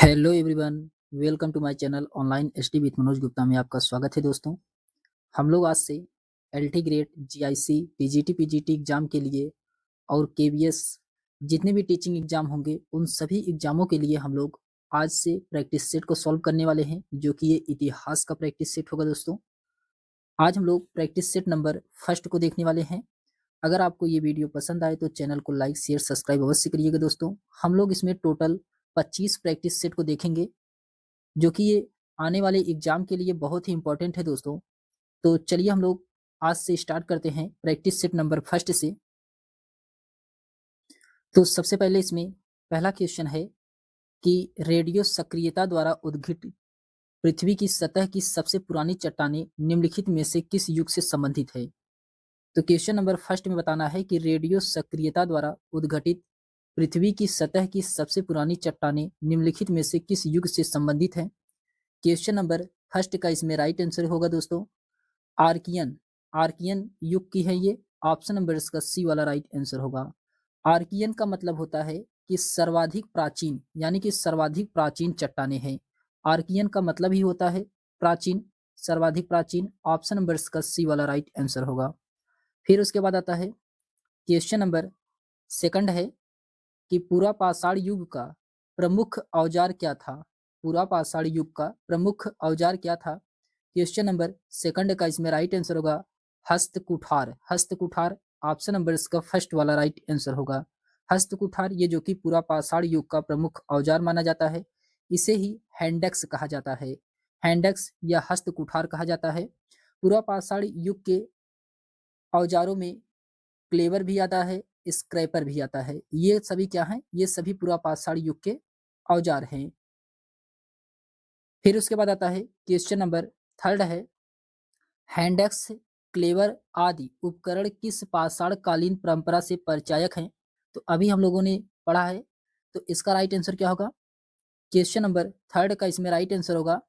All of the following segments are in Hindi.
Hello everyone, welcome to my channel online ST with Manoj Gupta में आपका स्वागत है दोस्तों। हम लोग आज से LT grade, GIC, PGT, PGT exam के लिए और केवीएस जितने भी टीचिंग एग्जाम होंगे उन सभी एग्जामों के लिए हम लोग आज से प्रैक्टिस सेट को सॉल्व करने वाले हैं, जो कि ये इतिहास का प्रैक्टिस सेट होगा दोस्तों। आज हम लोग प्रैक्टिस सेट नंबर फर्स्ट को देखने वाले हैं। अगर आपको ये वीडियो पसंद आए तो चैनल को लाइक, शेयर, सब्सक्राइब अवश्य करिएगा दोस्तों। हम लोग इसमें टोटल 25 प्रैक्टिस सेट को देखेंगे, जो कि ये आने वाले एग्जाम के लिए बहुत ही इंपॉर्टेंट है दोस्तों। तो चलिए हम लोग आज से स्टार्ट करते हैं प्रैक्टिस सेट नंबर फर्स्ट से। तो सबसे पहले इसमें पहला क्वेश्चन है कि रेडियो सक्रियता द्वारा उद्घटित पृथ्वी की सतह की सबसे पुरानी चट्टानें निम्नलिखित में से किस युग से संबंधित है। तो क्वेश्चन नंबर फर्स्ट में बताना है कि रेडियो सक्रियता द्वारा उद्घटित पृथ्वी की सतह की सबसे पुरानी चट्टानें निम्नलिखित में से किस युग से संबंधित है। क्वेश्चन नंबर फर्स्ट का इसमें राइट आंसर होगा दोस्तों आर्कियन। आर्कियन युग की है ये। ऑप्शन नंबर इसका सी वाला राइट आंसर होगा। आर्कियन का मतलब होता है कि सर्वाधिक प्राचीन, यानी कि सर्वाधिक प्राचीन चट्टानें हैं। आर्कियन का मतलब ही होता है प्राचीन, सर्वाधिक प्राचीन। ऑप्शन नंबर इसका सी वाला राइट आंसर होगा। फिर उसके बाद आता है क्वेश्चन नंबर सेकंड है कि पूरा पाषाण युग का प्रमुख औजार क्या था। पूरा पाषाण युग का प्रमुख औजार क्या था। क्वेश्चन नंबर सेकंड का इसमें राइट आंसर होगा हस्तकुठार। हस्तकुठार ऑप्शन नंबर इसका फर्स्ट वाला राइट आंसर होगा। हस्तकुठार ये जो कि पूरा पाषाण युग का प्रमुख औजार माना जाता है, इसे ही हैंडक्स कहा जाता है। हैंडक्स या हस्तकुठार कहा जाता है। पूरा पाषाण युग के औजारों में क्लेवर भी आता है, स्क्रैपर भी आता है। ये सभी क्या हैं? ये सभी पूरा पाषाण युग के औजार हैं। फिर उसके बाद आता है क्वेश्चन नंबर थर्ड है हैंडक्स, क्लेवर आदि उपकरण किस पाषाण कालीन परंपरा से परिचायक हैं। तो अभी हम लोगों ने पढ़ा है, तो इसका राइट आंसर क्या होगा। क्वेश्चन नंबर थर्ड का इसमें राइट आंसर होगा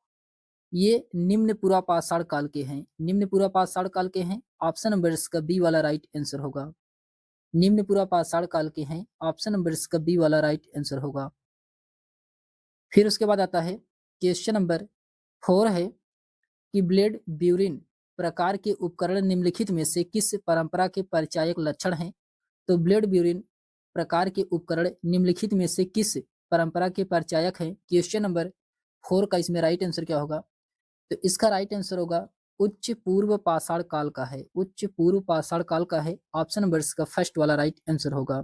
ये निम्न पूरा पाषाण काल के हैं। निम्न पूरा पाषाण काल के हैं। ऑप्शन नंबर इसका बी वाला राइट आंसर होगा। निम्न पूरा पाषाण काल के हैं। ऑप्शन नंबर इसका बी वाला राइट आंसर होगा। फिर उसके बाद आता है क्वेश्चन नंबर 4 है कि ब्लेड ब्यूरिन प्रकार के उपकरण निम्नलिखित में से किस परंपरा के परिचायक लक्षण हैं। तो ब्लेड ब्यूरिन प्रकार के उपकरण निम्नलिखित में से किस परंपरा के परिचायक हैं। क्वेश्चन नंबर 4 का इसमें राइट आंसर क्या होगा। तो इसका राइट आंसर होगा उच्च पूर्व पाषाण काल का है। उच्च पूर्व पाषाण काल का है। ऑप्शन नंबर इसका फर्स्ट वाला राइट आंसर होगा।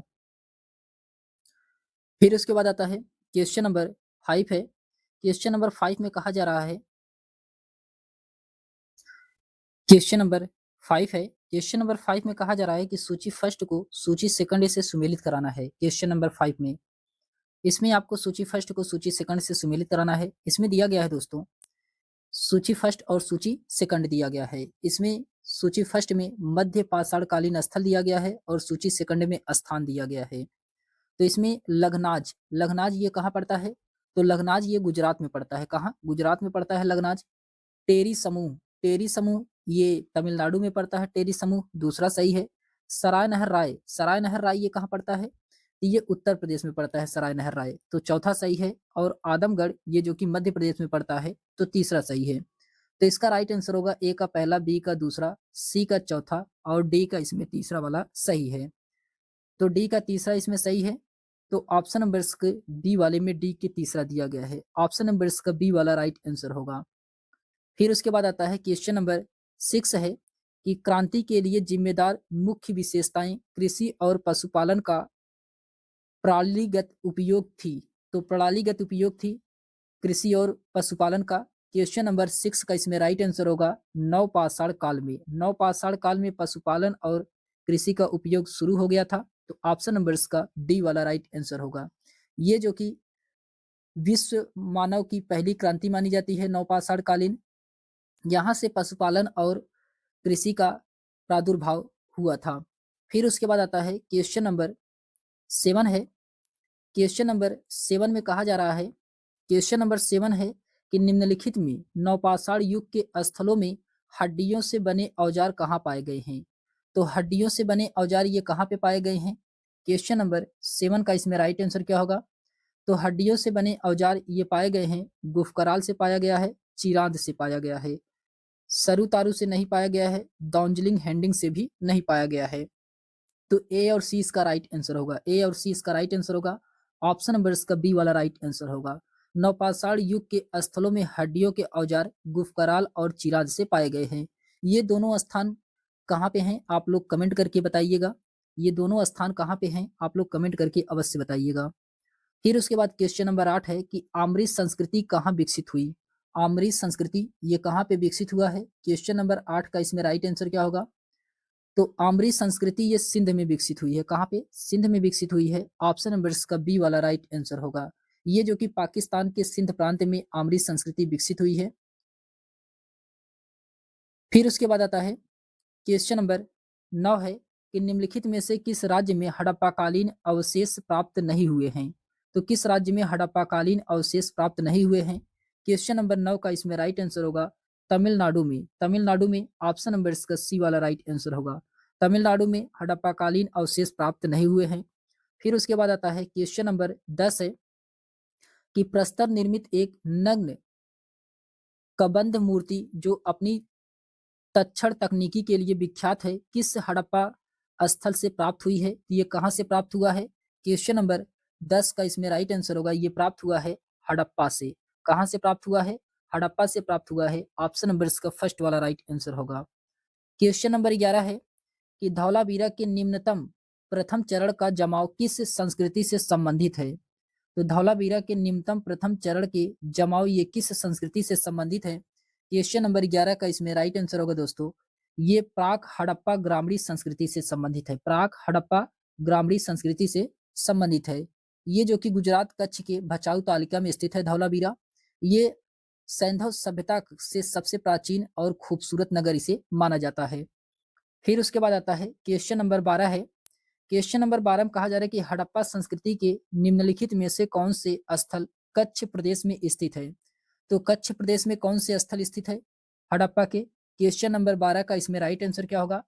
फिर उसके बाद आता है क्वेश्चन नंबर 5 है। क्वेश्चन नंबर 5 में कहा जा रहा है क्वेश्चन नंबर 5 है। क्वेश्चन नंबर 5 में कहा जा रहा है कि सूची फर्स्ट को सूची सेकंड से सुमेलित कराना है। क्वेश्चन नंबर 5 में इसमें आपको सूची फर्स्ट को सूची सेकंड से सुमेलित कराना है। इसमें दिया गया है दोस्तों सूची फर्स्ट और सूची सेकंड दिया गया है। इसमें सूची फर्स्ट में मध्य पाषाण कालीन स्थल दिया गया है और सूची सेकंड में स्थान दिया गया है। तो इसमें लघनाज, लघनाज ये कहाँ पड़ता है। तो लघनाज ये गुजरात में पड़ता है। कहाँ? गुजरात में पड़ता है लघनाज। टेरी समूह, टेरी समूह ये तमिलनाडु में पड़ता है। टेरी समूह दूसरा सही है। सराय नहर राय, सराय नहर राय ये कहाँ पड़ता है। तो ये उत्तर प्रदेश में पड़ता है सराय नहर राय, तो चौथा सही है। और आदमगढ़ ये जो कि मध्य प्रदेश में पड़ता है, तो तीसरा सही है। तो इसका राइट आंसर होगा ए का पहला, बी का दूसरा, सी का चौथा और डी का इसमें तीसरा वाला सही है। तो डी का तीसरा इसमें सही है। तो ऑप्शन नंबर इसके बी वाले में डी के तीसरा दिया गया है। ऑप्शन नंबर इसका बी वाला राइट आंसर होगा। फिर उसके बाद आता है क्वेश्चन नंबर 6 है कि क्रांति के लिए जिम्मेदार मुख्य विशेषताएं कृषि और पशुपालन का प्रणालीगत उपयोग थी। तो प्रणालीगत उपयोग थी कृषि और पशुपालन का। क्वेश्चन नंबर 6 का इसमें राइट आंसर होगा नवपाषाण काल में। नवपाषाण काल में पशुपालन और कृषि का उपयोग शुरू हो गया था। तो ऑप्शन नंबर इसका डी वाला राइट आंसर होगा। ये जो कि विश्व मानव की पहली क्रांति मानी जाती है नवपाषाण कालीन। यहाँ से पशुपालन और कृषि का प्रादुर्भाव हुआ था। फिर उसके बाद आता है क्वेश्चन नंबर 7 है। क्वेश्चन नंबर 7 में कहा जा रहा है, क्वेश्चन नंबर 7 है कि निम्नलिखित में नवपाषाण युग के स्थलों में हड्डियों से बने औजार कहाँ पाए गए हैं। तो हड्डियों से बने औजार ये कहाँ पे पाए गए हैं। क्वेश्चन नंबर 7 का इसमें राइट आंसर क्या होगा। तो हड्डियों से बने औजार ये पाए गए हैं, गुफकराल से पाया गया है, चिरांद से पाया गया है, सरू तारू से नहीं पाया गया है, दार्जिलिंग हैंडिंग से भी नहीं पाया गया है। तो ए और सी इसका राइट आंसर होगा, ए और सी इसका राइट आंसर होगा। ऑप्शन नंबर इसका बी वाला राइट आंसर होगा। नवपाषाण युग के स्थलों में हड्डियों के औजार गुफकराल और चिराज से पाए गए हैं। ये दोनों स्थान कहाँ पे हैं आप लोग कमेंट करके बताइएगा। ये दोनों स्थान कहाँ पे हैं आप लोग कमेंट करके अवश्य बताइएगा। फिर उसके बाद क्वेश्चन नंबर 8 है कि आम्रीय संस्कृति कहाँ विकसित हुई। आम्रीय संस्कृति ये कहाँ पे विकसित हुआ है। क्वेश्चन नंबर 8 का इसमें राइट आंसर क्या होगा। तो आम्रीय संस्कृति ये सिंध में विकसित हुई है। कहाँ पे, सिंध में विकसित हुई है। ऑप्शन नंबर इसका बी वाला राइट आंसर होगा। ये जो कि पाकिस्तान के सिंध प्रांत में आम्रीय संस्कृति विकसित हुई है। फिर उसके बाद आता है क्वेश्चन नंबर 9 है कि निम्नलिखित में से किस राज्य में हड़प्पाकालीन अवशेष प्राप्त नहीं हुए हैं। तो किस राज्य में हड़प्पाकालीन अवशेष प्राप्त नहीं हुए हैं। क्वेश्चन नंबर 9 का इसमें राइट आंसर होगा तमिलनाडु में। तमिलनाडु में ऑप्शन नंबर इसका सी वाला राइट आंसर होगा। तमिलनाडु में हड़प्पाकालीन अवशेष प्राप्त नहीं हुए हैं। फिर उसके बाद आता है क्वेश्चन नंबर 10 है कि प्रस्तर निर्मित एक नग्न कबंध मूर्ति जो अपनी तक्षण तकनीकी के लिए विख्यात है किस हड़प्पा स्थल से प्राप्त हुई है। ये कहाँ से प्राप्त हुआ है। क्वेश्चन नंबर 10 का इसमें राइट आंसर होगा ये प्राप्त हुआ है हड़प्पा से। कहाँ से प्राप्त हुआ है, हड़प्पा से प्राप्त हुआ है। ऑप्शन नंबर इसका फर्स्ट वाला राइट आंसर होगा। क्वेश्चन नंबर 11 है कि धौलावीरा के निम्नतम प्रथम चरण का जमाव किस संस्कृति से संबंधित है। तो धौलावीरा के निम्नतम प्रथम चरण के जमाव ये किस संस्कृति से संबंधित है। क्वेश्चन नंबर 11 का इसमें राइट आंसर होगा दोस्तों ये प्राक हड़प्पा ग्रामीण संस्कृति से संबंधित है। प्राक हड़प्पा ग्रामीण संस्कृति से संबंधित है। ये जो कि गुजरात कच्छ के भचाऊ तालिका में स्थित है धौलावीरा। ये सैंधव सभ्यता से सबसे प्राचीन और खूबसूरत नगर इसे माना जाता है। फिर उसके बाद आता है क्वेश्चन नंबर 12 है। क्वेश्चन नंबर 12 में कहा जा रहा है कि हड़प्पा संस्कृति के निम्नलिखित में से कौन से स्थल कच्छ प्रदेश में स्थित है। तो कच्छ प्रदेश में कौन से स्थल स्थित है हड़प्पा के। क्वेश्चन नंबर 12 का इसमें राइट आंसर क्या होगा।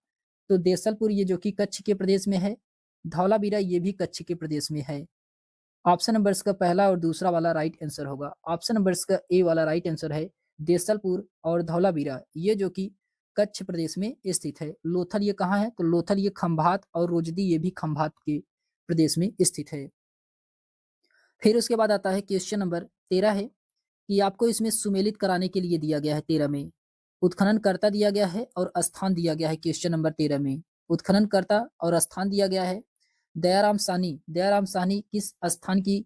तो देसलपुर ये जो कि कच्छ के प्रदेश में है। धौलावीरा ये भी कच्छ के प्रदेश में है। ऑप्शन नंबर इसका पहला और दूसरा वाला राइट आंसर होगा। ऑप्शन नंबर इसका ए वाला राइट आंसर है। देसलपुर और धौलावीरा ये जो कि कच्छ प्रदेश में स्थित है। लोथल ये कहाँ है, तो लोथल ये खंभात और रोजदी ये भी खंभात के प्रदेश में स्थित है। फिर उसके बाद आता है क्वेश्चन नंबर 13 है कि आपको इसमें सुमेलित कराने के लिए दिया गया है 13 में उत्खननकर्ता दिया गया है और स्थान दिया गया है। क्वेश्चन नंबर 13 में उत्खननकर्ता और स्थान दिया गया है। दयाराम साहनी, दयाराम साहनी किस स्थान की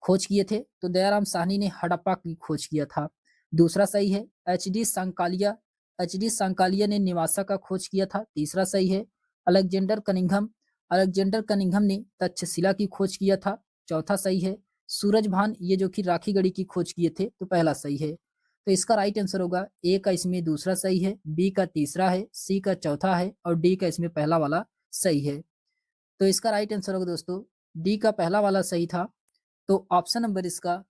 खोज किए थे। तो दयाराम साहनी ने हड़प्पा की खोज किया था। दूसरा सही है। एच डी सांकालिया, एच डी सांकालिया ने निवासा का खोज किया था। तीसरा सही है। अलेक्जेंडर कनिंघम, अलेक्जेंडर कनिंघम ने तक्षशिला की खोज किया था। चौथा सही है। सूरजभान ये जो कि राखी गढ़ी की खोज किए थे तो पहला सही है। तो इसका राइट आंसर होगा ए का इसमें दूसरा सही है, बी का तीसरा है, सी का चौथा है और डी का इसमें पहला वाला सही है। तो इसका राइट आंसर होगा दोस्तों डी का पहला वाला सही था। तो ऑप्शन नंबर इसका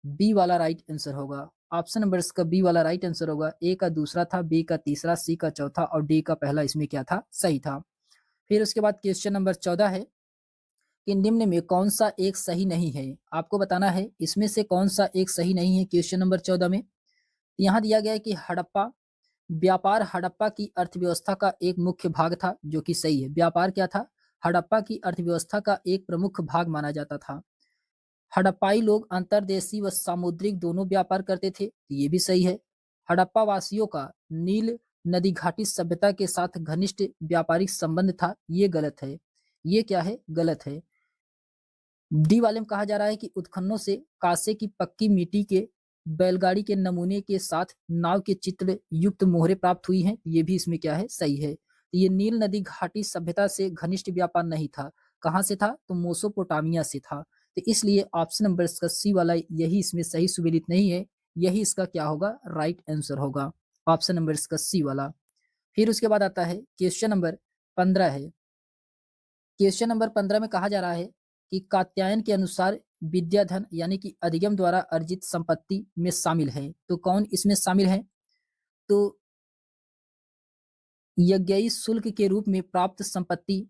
बी वाला राइट आंसर होगा। ऑप्शन नंबर इसका बी वाला राइट आंसर होगा। ए का दूसरा था, बी का तीसरा, सी का चौथा और डी का पहला इसमें क्या था, सही था। फिर उसके बाद क्वेश्चन नंबर 14 है कि निम्न में कौन सा एक सही नहीं है। आपको बताना है इसमें से कौन सा एक सही नहीं है। क्वेश्चन नंबर 14 में यहाँ दिया गया है कि हड़प्पा व्यापार हड़प्पा की अर्थव्यवस्था का एक मुख्य भाग था, जो कि सही है। व्यापार क्या था, हड़प्पा की अर्थव्यवस्था का एक प्रमुख भाग माना जाता था। हड़प्पाई लोग अंतर्देशीय व सामुद्रिक दोनों व्यापार करते थे, ये भी सही है। हड़प्पा वासियों का नील नदी घाटी सभ्यता के साथ घनिष्ठ व्यापारिक संबंध था, ये गलत है। ये क्या है, गलत है। डी वाले में कहा जा रहा है कि उत्खननों से कांसे की पक्की मिट्टी के बैलगाड़ी के नमूने के साथ नाव के चित्र युक्त मोहरें प्राप्त हुई हैं, ये भी इसमें क्या है, सही है। ये नील नदी घाटी सभ्यता से घनिष्ठ व्यापार नहीं था। कहाँ से था, तो मोसोपोटामिया से था। तो इसलिए ऑप्शन नंबर इसका सी वाला यही इसमें सही सुमेलित नहीं है। यही इसका क्या होगा, राइट आंसर होगा। ऑप्शन नंबर इसका सी वाला। फिर उसके बाद आता है क्वेश्चन नंबर 15 है। क्वेश्चन नंबर 15 में कहा जा रहा है कि कात्यायन के अनुसार विद्याधन यानी कि अधिगम द्वारा अर्जित संपत्ति में शामिल है। तो कौन इसमें शामिल है, तो यज्ञई शुल्क के रूप में प्राप्त संपत्ति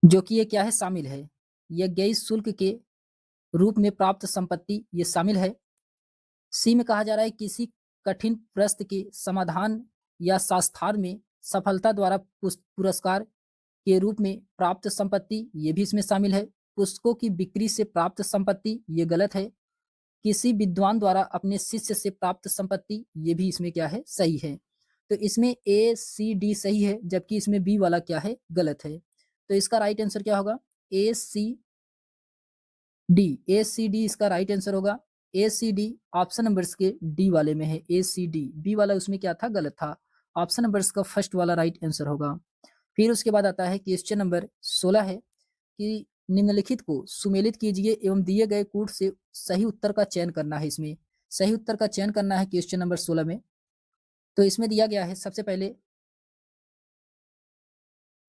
जो कि ये क्या है, शामिल है। यह गैस शुल्क के रूप में प्राप्त संपत्ति ये शामिल है। सी में कहा जा रहा है किसी कठिन प्रश्न के समाधान या शास्त्रार्थ में सफलता द्वारा पुरस्कार के रूप में प्राप्त संपत्ति ये भी इसमें शामिल है। पुस्तकों की बिक्री से प्राप्त संपत्ति ये गलत है। किसी विद्वान द्वारा अपने शिष्य से प्राप्त संपत्ति ये भी इसमें क्या है, सही है। तो इसमें ए सी डी सही है, जबकि इसमें बी वाला क्या है, गलत है। तो इसका राइट आंसर क्या होगा, ए सी डी। ए सी डी इसका राइट आंसर होगा। ए सी डी ऑप्शन नंबर के डी वाले में है, ए सी डी। बी वाला उसमें क्या था, गलत था। ऑप्शन नंबर का फर्स्ट वाला राइट आंसर होगा। फिर उसके बाद आता है क्वेश्चन नंबर 16 है कि निम्नलिखित को सुमेलित कीजिए एवं दिए गए कूट से सही उत्तर का चयन करना है। इसमें सही उत्तर का चयन करना है क्वेश्चन नंबर 16 में। तो इसमें दिया गया है सबसे पहले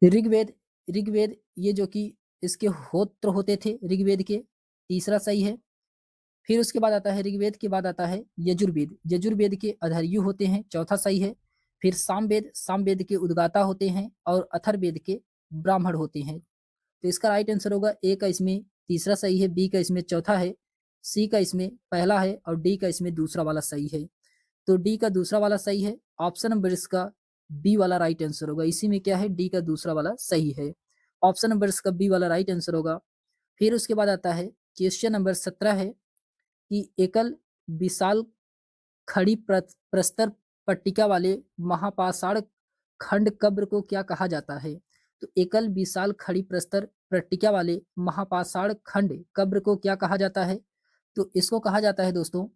ऋग्वेद। ऋग्वेद ये जो कि इसके होत्र होते थे ऋग्वेद के, तीसरा सही है। फिर उसके बाद आता है ऋग्वेद के बाद आता है यजुर्वेद। यजुर्वेद के अधर्यु होते हैं, चौथा सही है। फिर सामवेद। सामवेद के उद्गाता होते हैं और अथर्ववेद के ब्राह्मण होते हैं। तो इसका राइट आंसर होगा ए का इसमें तीसरा सही है, बी का इसमें चौथा है, सी का इसमें पहला है और डी का इसमें दूसरा वाला सही है। तो डी का दूसरा वाला सही है। ऑप्शन नंबर इसका बी वाला राइट आंसर होगा। इसी में क्या है, डी का दूसरा वाला सही है। ऑप्शन नंबर इसका बी वाला राइट आंसर होगा। फिर उसके बाद आता है क्वेश्चन नंबर 17 है कि एकल विशाल खड़ी प्रस्तर पट्टिका वाले महापाषाण खंड कब्र को क्या कहा जाता है। तो एकल विशाल खड़ी प्रस्तर पट्टिका वाले महापाषाण खंड कब्र को क्या कहा जाता है। तो इसको कहा जाता है दोस्तों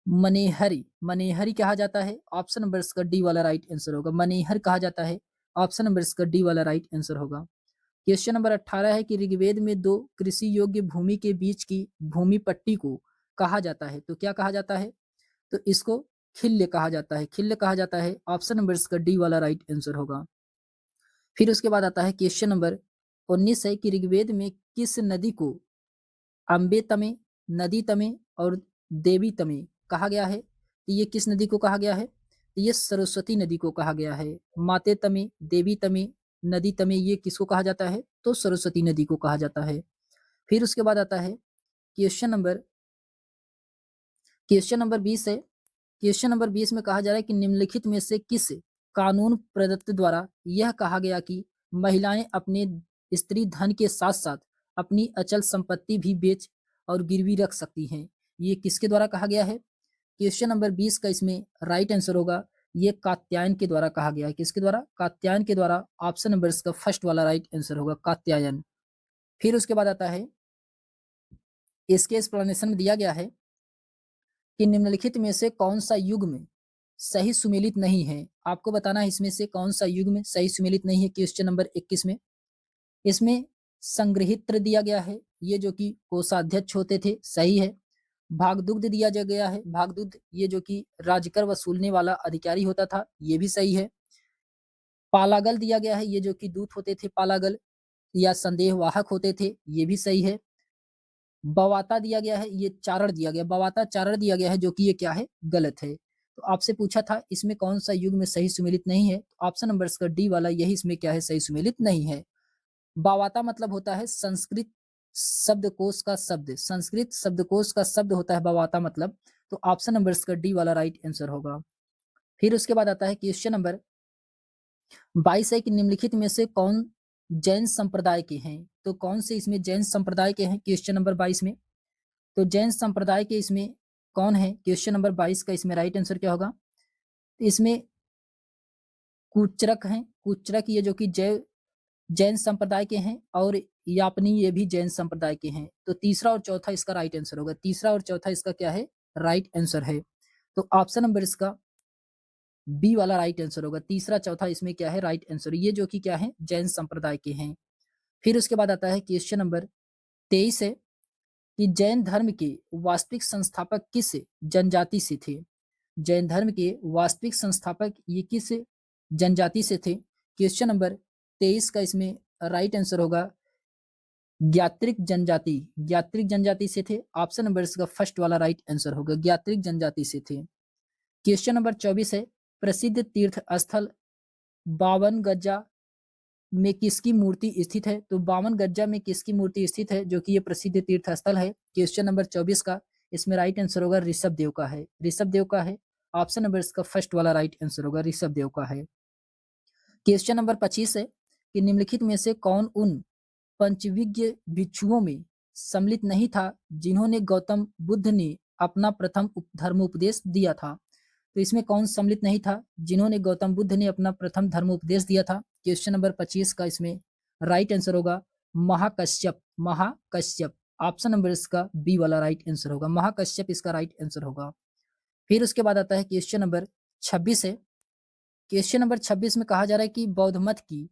मनेहरी। मनेहरी कहा जाता है। ऑप्शन नंबर इसका डी वाला राइट आंसर होगा। मनेहर कहा जाता है। ऑप्शन नंबर इसका डी वाला राइट आंसर होगा। क्वेश्चन नंबर 18 है कि ऋग्वेद में दो कृषि योग्य भूमि के बीच की भूमि पट्टी को कहा जाता है। तो क्या कहा जाता है, तो इसको खिल्य कहा जाता है। खिल्य कहा जाता है। ऑप्शन नंबर इसका डी वाला राइट आंसर होगा। फिर उसके बाद आता है क्वेश्चन नंबर 19 है कि ऋग्वेद में किस नदी को अम्बे तमे, नदी तमे और देवी तमे कहा गया है। तो ये किस नदी को कहा गया है, तो ये सरस्वती नदी को कहा गया है। माते तमे, देवी तमे, नदी तमे, ये किसको कहा जाता है, तो सरस्वती नदी को कहा जाता है। फिर उसके बाद आता है क्वेश्चन नंबर 20 है। क्वेश्चन नंबर 20 में कहा जा रहा है कि निम्नलिखित में से किस कानून प्रदत्त द्वारा यह कहा गया कि महिलाएं अपने स्त्री धन के साथ साथ अपनी अचल संपत्ति भी बेच और गिरवी रख सकती हैं। ये किसके द्वारा कहा गया है। क्वेश्चन नंबर 20 का इसमें राइट आंसर होगा, ये कात्यायन के द्वारा कहा गया है। किसके द्वारा, कात्यायन के द्वारा। ऑप्शन नंबर इसका फर्स्ट वाला राइट आंसर होगा, कात्यायन। फिर उसके बाद आता है इसके एक्सप्लेनेशन में दिया गया है कि निम्नलिखित में से कौन सा युग्म सही सुमेलित नहीं है। आपको बताना है इसमें से कौन सा युग्म सही सुमेलित नहीं है। क्वेश्चन नंबर 21 में इसमें संग्रहित्र दिया गया है, ये जो कि कोषाध्यक्ष होते थे, सही है। भागदुग्ध दिया जा गया है, भागदुग्ध ये जो कि राजकर वसूलने वाला अधिकारी होता था, ये भी सही है। पालागल दिया गया है, ये जो कि दूत होते थे, पालागल या संदेहवाहक होते थे, ये भी सही है। बवाता दिया गया है, ये चारण दिया गया, बवाता चारण दिया गया है, जो कि ये क्या है, गलत है। तो आपसे पूछा था इसमें कौन सा युग में सही सुमेलित नहीं है, तो ऑप्शन नंबर इसका डी वाला यही इसमें क्या है, सही सुमेलित नहीं है। बवाता मतलब होता है संस्कृत शब्दकोश का शब्द, संस्कृत शब्दकोश का शब्द होता है बवाता मतलब। तो ऑप्शन नंबर इसका डी वाला राइट आंसर होगा। फिर उसके बाद आता है क्वेश्चन नंबर 22 है कि निम्नलिखित में से कौन जैन संप्रदाय के हैं। तो कौन से इसमें जैन संप्रदाय के हैं क्वेश्चन नंबर 22 में। तो जैन संप्रदाय के इसमें कौन है, क्वेश्चन नंबर 22 का इसमें राइट आंसर क्या होगा, तो इसमें कुचरक हैं। कुचरक ये जो कि जैन संप्रदाय के हैं और यापनी ये भी जैन संप्रदाय के हैं। तो तीसरा और चौथा इसका राइट आंसर होगा। तीसरा और चौथा इसका क्या है, राइट आंसर है। तो ऑप्शन नंबर इसका बी वाला राइट आंसर होगा। तीसरा चौथा इसमें क्या है, राइट आंसर, ये जो कि क्या है, जैन संप्रदाय के हैं। फिर उसके बाद आता है क्वेश्चन नंबर 23 है कि जैन धर्म के वास्तविक संस्थापक किस जनजाति से थे। जैन धर्म के वास्तविक संस्थापक ये किस जनजाति से थे। क्वेश्चन नंबर 23 का इसमें राइट आंसर होगा ज्ञात्रिक जनजाति। ज्ञात्रिक जनजाति से थे। ऑप्शन नंबर इसका फर्स्ट वाला राइट आंसर होगा, ज्ञात्रिक जनजाति से थे। क्वेश्चन नंबर 24 है प्रसिद्ध तीर्थ स्थल 52 गजा में किसकी मूर्ति स्थित है? तो बामन गज्जा में किसकी मूर्ति स्थित है, जो कि ये प्रसिद्ध तीर्थ स्थल है? क्वेश्चन नंबर 24 का इसमें राइट आंसर होगा ऋषभ देव का है। ऋषभ देव का है। ऑप्शन नंबर इसका फर्स्ट वाला राइट आंसर होगा, ऋषभ देव का है। क्वेश्चन नंबर 25 है कि निम्नलिखित में से कौन उन पंचविज्ञ भिक्षुओं में सम्मिलित नहीं था जिन्होंने गौतम बुद्ध ने अपना प्रथम धर्मोपदेश दिया था? तो इसमें कौन सम्मिलित नहीं था जिन्होंने गौतम बुद्ध ने अपना प्रथम धर्मोपदेश दिया था? क्वेश्चन नंबर 25 का इसमें राइट आंसर होगा महाकश्यप। महाकश्यप ऑप्शन नंबर इसका बी वाला राइट आंसर होगा, महाकश्यप इसका राइट आंसर होगा। फिर उसके बाद आता है क्वेश्चन नंबर 26 है। क्वेश्चन नंबर 26 में कहा जा रहा है कि बौद्ध मत की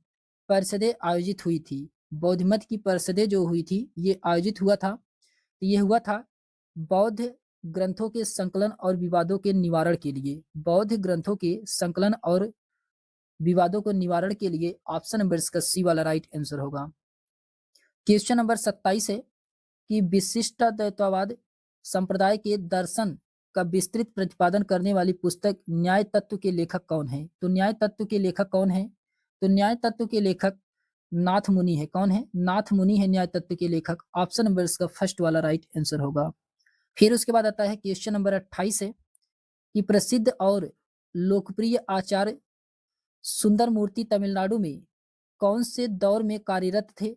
परिषदें आयोजित हुई थी। बौद्ध मत की परिषदें जो हुई थी ये आयोजित हुआ था, ये हुआ था बौद्ध ग्रंथों के संकलन और विवादों के निवारण के लिए। बौद्ध ग्रंथों के संकलन और विवादों को निवारण के लिए ऑप्शन नंबर इसका सी वाला राइट आंसर होगा। क्वेश्चन नंबर 27 है कि विशिष्टाद्वैतवाद संप्रदाय के दर्शन का विस्तृत प्रतिपादन करने वाली पुस्तक न्याय तत्व के लेखक कौन है? तो न्याय तत्व के लेखक कौन है? तो न्याय तत्व के लेखक नाथ मुनि है। कौन है? नाथ मुनि है न्याय तत्व के लेखक। ऑप्शन नंबर इसका फर्स्ट वाला राइट आंसर होगा। फिर उसके बाद आता है क्वेश्चन नंबर 28 है कि प्रसिद्ध और लोकप्रिय आचार्य सुंदर मूर्ति तमिलनाडु में कौन से दौर में कार्यरत थे?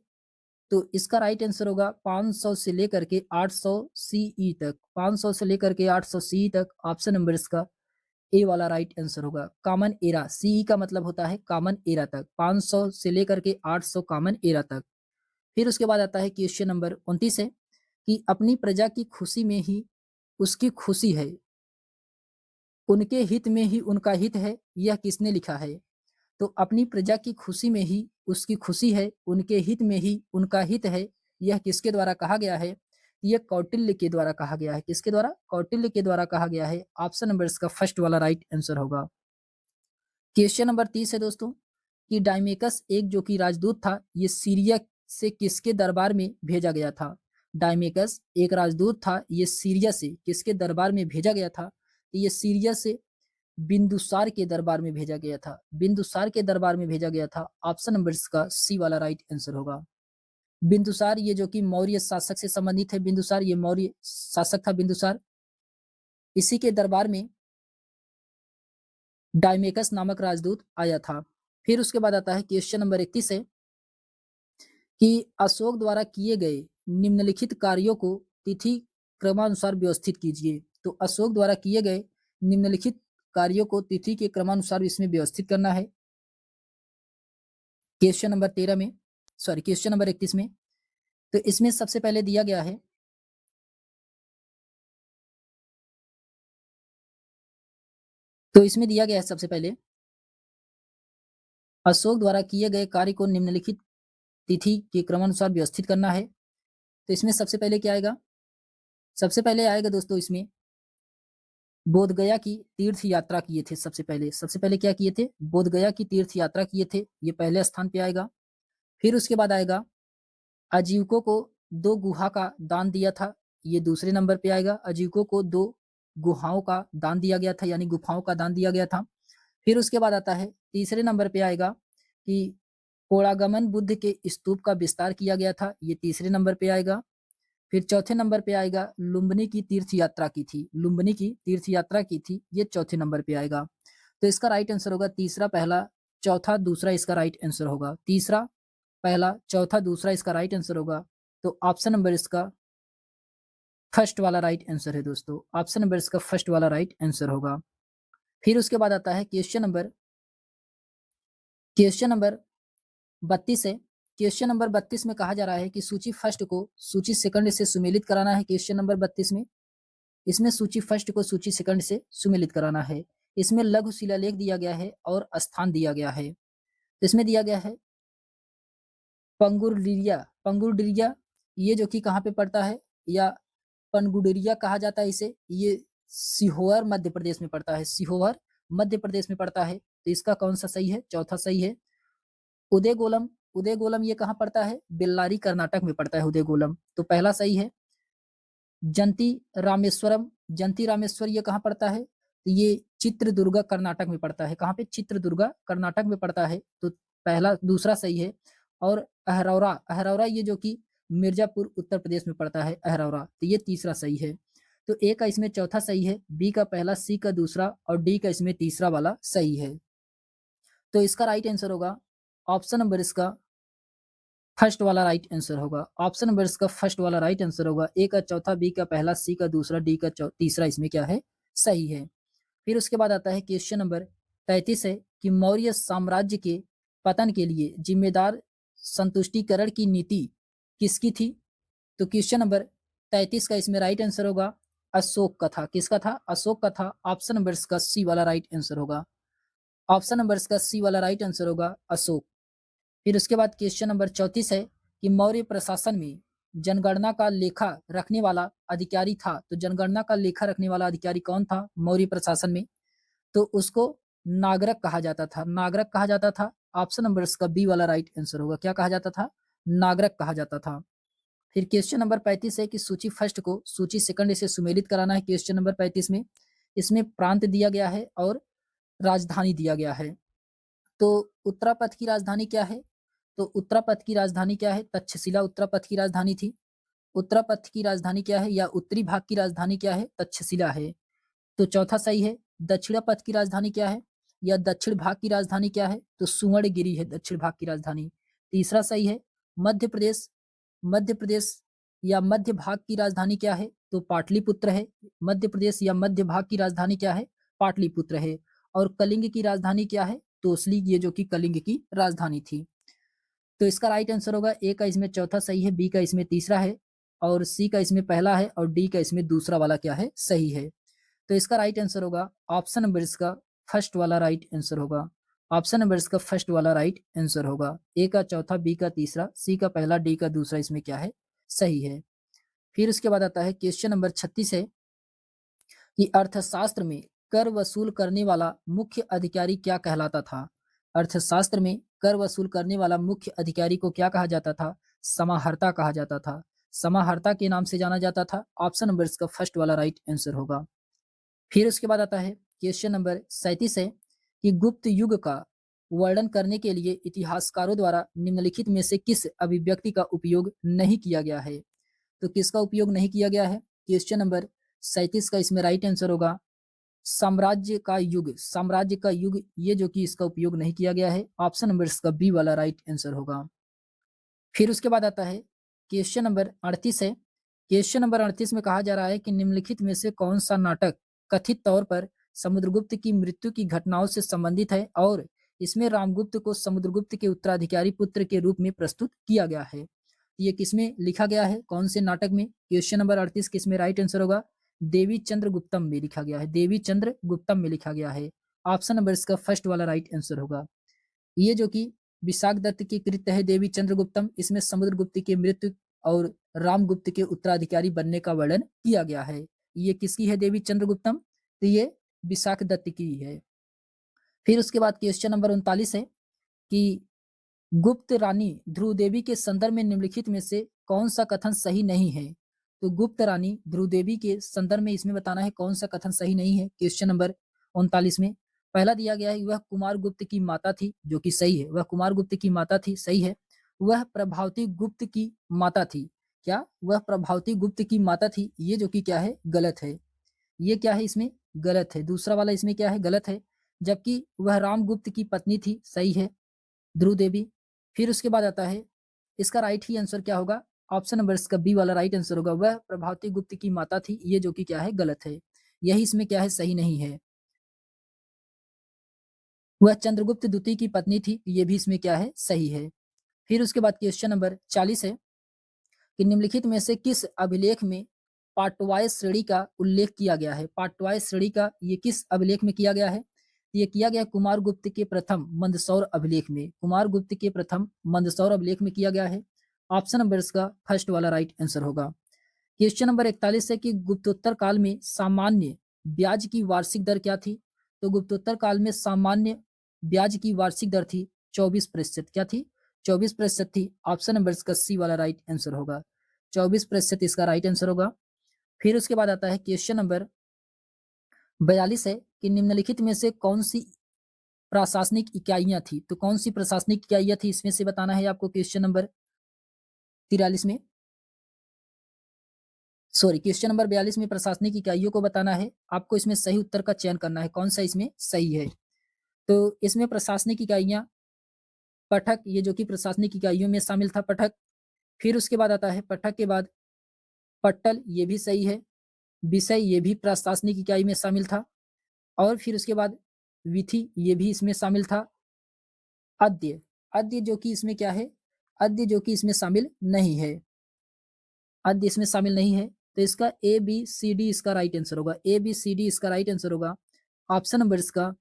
तो इसका राइट आंसर होगा 500 से लेकर के 800 सीई तक। 500 से लेकर के 800 सीई तक ऑप्शन नंबर इसका ए वाला राइट आंसर होगा। कॉमन एरा, सीई का मतलब होता है कॉमन एरा तक। 500 से लेकर के 800 कॉमन एरा तक। फिर उसके बाद आता है क्वेश्चन नंबर 29 है कि अपनी प्रजा की खुशी में ही उसकी खुशी है, उनके हित में ही उनका हित है, यह किसने लिखा है? तो अपनी प्रजा की खुशी में ही उसकी खुशी है, उनके हित में ही उनका हित है, यह किसके द्वारा कहा गया है? यह कौटिल्य के द्वारा कहा गया है। किसके द्वारा? कौटिल्य के द्वारा कहा गया है। ऑप्शन नंबर इसका फर्स्ट वाला राइट आंसर होगा। क्वेश्चन नंबर 30 है दोस्तों कि डायमेकस एक जो कि राजदूत था, ये सीरिया से किसके दरबार में भेजा गया था? डायमेकस एक राजदूत था, ये सीरिया से किसके दरबार में भेजा गया था? ये सीरिया से बिंदुसार के दरबार में भेजा गया था। बिंदुसार के दरबार में भेजा गया था। ऑप्शन नंबर इसका सी वाला राइट आंसर होगा। बिंदुसार ये जो कि मौर्य शासक से संबंधित है। बिंदुसार ये मौर्य शासक था बिंदुसार, इसी के दरबार में डायमेकस नामक राजदूत आया था। फिर उसके बाद आता है क्वेश्चन नंबर 31 है कि अशोक द्वारा किए गए निम्नलिखित कार्यों को तिथि क्रमानुसार व्यवस्थित कीजिए। तो अशोक द्वारा किए गए निम्नलिखित कार्यों को तिथि के क्रमानुसार इसमें व्यवस्थित करना है। क्वेश्चन नंबर 13 में, सॉरी क्वेश्चन नंबर 31 में, तो इसमें सबसे पहले दिया गया है सबसे पहले अशोक द्वारा किए गए कार्य को निम्नलिखित तिथि के क्रमानुसार व्यवस्थित करना है। तो इसमें सबसे पहले क्या आएगा? सबसे पहले आएगा दोस्तों इसमें बोधगया की तीर्थ यात्रा किए थे। सबसे पहले क्या किए थे? बोधगया की तीर्थ यात्रा किए थे, ये पहले स्थान पे आएगा। फिर उसके बाद आएगा आजीविकों को 2 गुहा का दान दिया था, ये दूसरे नंबर पे आएगा। आजीविकों को 2 गुहाओं का दान दिया गया था, यानी गुफाओं का दान दिया गया था। फिर उसके बाद आता है तीसरे नंबर पे आएगा कि कोड़ागमन बुद्ध के स्तूप का विस्तार किया गया था, ये तीसरे नंबर पे आएगा। फिर चौथे नंबर पे आएगा लुम्बिनी की तीर्थ यात्रा की थी, लुम्बिनी की तीर्थ यात्रा की थी, ये चौथे नंबर पे आएगा। तो इसका राइट आंसर होगा तीसरा, पहला, चौथा, दूसरा इसका राइट आंसर होगा। तीसरा, पहला, चौथा, दूसरा इसका राइट आंसर होगा। तो ऑप्शन नंबर इसका फर्स्ट वाला राइट आंसर है दोस्तों। ऑप्शन नंबर इसका फर्स्ट वाला राइट आंसर होगा। फिर उसके बाद आता है क्वेश्चन नंबर 32 है। क्वेश्चन नंबर 32 में कहा जा रहा है कि सूची फर्स्ट को सूची सेकंड से सुमेलित कराना है। क्वेश्चन नंबर 32 में इसमें सूची फर्स्ट को सूची सेकंड से सुमेलित कराना है। इसमें लघु शिलालेख दिया गया है और स्थान दिया गया है। इसमें दिया गया है पंगुरडिरिया। पंगुरडिरिया ये जो कि कहाँ पे पड़ता है, या पनगुडरिया कहा जाता है इसे, ये सीहोर मध्य प्रदेश में पड़ता है। सीहोर मध्य प्रदेश में पड़ता है। तो इसका कौन सा सही है? चौथा सही है। उदयगोलम, उदयगोलम ये कहाँ पड़ता है? बेल्लारी कर्नाटक में पड़ता है उदयगोलम, तो पहला सही है। जंती रामेश्वरम, जंती रामेश्वर ये कहाँ पड़ता है? तो ये चित्रदुर्गा कर्नाटक में पड़ता है। कहाँ पे? चित्रदुर्गा कर्नाटक में पड़ता है, तो दूसरा सही है। और अहरौरा, अहरौरा ये जो कि मिर्जापुर उत्तर प्रदेश में पड़ता है अहरौरा, तो ये तीसरा सही है। तो ए का इसमें चौथा सही है, बी का पहला, सी का दूसरा और डी का इसमें तीसरा वाला सही है। तो इसका राइट आंसर होगा ऑप्शन नंबर इसका फर्स्ट वाला राइट आंसर होगा। ऑप्शन नंबर इसका फर्स्ट वाला राइट आंसर होगा। ए का चौथा, बी का पहला, सी का दूसरा, डी का तीसरा इसमें क्या है, सही है। फिर उसके बाद आता है क्वेश्चन नंबर 33 है कि मौर्य साम्राज्य के पतन के लिए जिम्मेदार संतुष्टिकरण की नीति किसकी थी? तो क्वेश्चन नंबर 33 का इसमें राइट आंसर होगा अशोक का था। किसका था? अशोक का था। ऑप्शन नंबर इसका सी वाला राइट आंसर होगा। ऑप्शन नंबर इसका सी वाला राइट आंसर होगा अशोक। फिर उसके बाद क्वेश्चन नंबर 34 है कि मौर्य प्रशासन में जनगणना का लेखा रखने वाला अधिकारी था। तो जनगणना का लेखा रखने वाला अधिकारी कौन था मौर्य प्रशासन में? तो उसको नागरक कहा जाता था। नागरक कहा जाता था। ऑप्शन नंबर इसका बी वाला राइट आंसर होगा। क्या कहा जाता था? नागरक कहा जाता था। फिर क्वेश्चन नंबर 35 है कि सूची फर्स्ट को सूची सेकंड से सुमेलित कराना है। क्वेश्चन नंबर 35 में इसमें प्रांत दिया गया है और राजधानी दिया गया है। तो उत्तरापथ की राजधानी क्या है? तो उत्तरापथ की राजधानी क्या है? तक्षशिला उत्तरापथ की राजधानी थी। उत्तरापथ की राजधानी क्या है या उत्तरी भाग की राजधानी क्या है? तक्षशिला है। तो चौथा सही है। दक्षिणापथ की राजधानी क्या है या दक्षिण भाग की राजधानी क्या है? तो सुवर्णगिरी है दक्षिण भाग की राजधानी। तीसरा सही है। मध्य प्रदेश, मध्य प्रदेश या मध्य भाग की राजधानी क्या है? तो पाटलिपुत्र है। मध्य प्रदेश या मध्य भाग की राजधानी क्या है? पाटलिपुत्र है। और कलिंग की राजधानी क्या है? तोसली, ये जो कि कलिंग की राजधानी थी। तो इसका राइट आंसर होगा ए का इसमें चौथा सही है, बी का इसमें तीसरा है और सी का इसमें पहला है और डी का इसमें दूसरा वाला क्या है, सही है। तो इसका राइट आंसर होगा ऑप्शन नंबर इसका फर्स्ट वाला राइट आंसर होगा। ऑप्शन नंबर इसका फर्स्ट वाला राइट आंसर होगा। ए का चौथा, बी का तीसरा, सी का पहला, डी का दूसरा इसमें क्या है, सही है। फिर उसके बाद आता है क्वेश्चन नंबर 36 है कि अर्थशास्त्र में कर वसूल करने वाला मुख्य अधिकारी क्या कहलाता था? अर्थशास्त्र में कर वसूल करने वाला मुख्य अधिकारी को क्या कहा जाता था? समाहर्ता कहा जाता था। समाहर्ता के नाम से जाना जाता था। ऑप्शन नंबर इसका फर्स्ट वाला राइट आंसर होगा। फिर उसके बाद आता है क्वेश्चन नंबर 37 है कि गुप्त युग का वर्णन करने के लिए इतिहासकारों द्वारा निम्नलिखित में से किस अभिव्यक्ति का उपयोग नहीं किया गया है? तो किसका उपयोग नहीं किया गया है? क्वेश्चन नंबर 37 का इसमें राइट आंसर होगा साम्राज्य का युग। साम्राज्य का युग, ये जो कि इसका उपयोग नहीं किया गया है। ऑप्शन नंबर इसका बी वाला राइट आंसर होगा। फिर उसके बाद आता है क्वेश्चन नंबर 38 है। क्वेश्चन नंबर 38 में कहा जा रहा है कि निम्नलिखित में से कौन सा नाटक कथित तौर पर समुद्रगुप्त की मृत्यु की घटनाओं से संबंधित है और इसमें रामगुप्त को समुद्रगुप्त के उत्तराधिकारी पुत्र के रूप में प्रस्तुत किया गया है। ये किसमें लिखा गया है, कौन से नाटक में? क्वेश्चन नंबर 38 किसमें राइट आंसर होगा? देवी चंद्र गुप्तम में लिखा गया है। देवी चंद्र गुप्तम में लिखा गया है। ऑप्शन नंबर इसका फर्स्ट वाला राइट आंसर होगा। ये जो कि विशाख दत्त की कृत्य है देवी चंद्रगुप्तम, इसमें समुद्रगुप्त की मृत्यु और रामगुप्त के उत्तराधिकारी बनने का वर्णन किया गया है। ये किसकी है देवी चंद्रगुप्तम? तो ये विशाख दत्त की है। फिर उसके बाद क्वेश्चन नंबर 39 है कि गुप्त रानी ध्रुव देवी के संदर्भ में निम्नलिखित में से कौन सा कथन सही नहीं है? तो गुप्त रानी ध्रुव देवी के संदर्भ में इसमें बताना है कौन सा कथन सही नहीं है। क्वेश्चन नंबर 39 में पहला दिया गया है कि वह कुमार गुप्त की माता थी, जो कि सही है। वह कुमार गुप्त की माता थी, सही है। वह प्रभावती गुप्त की माता थी। क्या वह प्रभावती गुप्त की माता थी? ये जो कि क्या है, गलत है। ये क्या है, इसमें गलत है। दूसरा वाला इसमें क्या है, गलत है। जबकि वह रामगुप्त की पत्नी थी, सही है, ध्रुव देवी। फिर उसके बाद आता है इसका राइट ही आंसर क्या होगा? ऑप्शन नंबर इसका बी वाला राइट आंसर होगा। वह प्रभावती गुप्त की माता थी, ये जो कि क्या है, गलत है। यही इसमें क्या है, सही नहीं है। वह चंद्रगुप्त द्वितीय की पत्नी थी, ये भी इसमें क्या है, सही है। फिर उसके बाद क्वेश्चन नंबर 40 है कि निम्नलिखित में से किस अभिलेख में पाटवाय श्रेणी का उल्लेख किया गया है? पाटवाय श्रेणी का ये किस अभिलेख में किया गया है? ये किया गया कुमार गुप्त के प्रथम मंदसौर अभिलेख में। कुमार गुप्त के प्रथम मंदसौर अभिलेख में किया गया है। ऑप्शन नंबर इसका फर्स्ट वाला राइट आंसर होगा। क्वेश्चन नंबर 41 है कि गुप्तोत्तर काल में सामान्य ब्याज की वार्षिक दर क्या थी? तो गुप्तोत्तर काल में सामान्य ब्याज की वार्षिक दर थी 24%। क्या थी? 24% थी। ऑप्शन नंबर इसका सी वाला राइट आंसर होगा। 24% इसका राइट आंसर होगा। फिर उसके बाद आता है क्वेश्चन नंबर 42 है कि निम्नलिखित में से कौन सी प्रशासनिक इकाइयां थी। तो कौन सी प्रशासनिक इकाइयां थी इसमें से बताना है आपको क्वेश्चन नंबर 43 में, सॉरी क्वेश्चन नंबर 42 में प्रशासनिक इकाइयों को बताना है। आपको इसमें सही उत्तर का चयन करना है, कौन सा इसमें सही है। तो इसमें प्रशासनिक इकाइयां पठक, ये जो कि प्रशासनिक इकाइयों में शामिल था पठक। फिर उसके बाद आता है पठक के बाद पट्टल, ये भी सही है। विषय, ये भी प्रशासनिक इकाई में शामिल था। और फिर उसके बाद विधि, ये भी इसमें शामिल था। अद्य, अद्य जो कि इसमें क्या है, अद्य जो कि इसमें शामिल नहीं है, अद्य इसमें शामिल नहीं है। तो इसका ए बी सी डी इसका राइट आंसर होगा, ए बी सी डी इसका राइट आंसर होगा। ऑप्शन नंबर इसका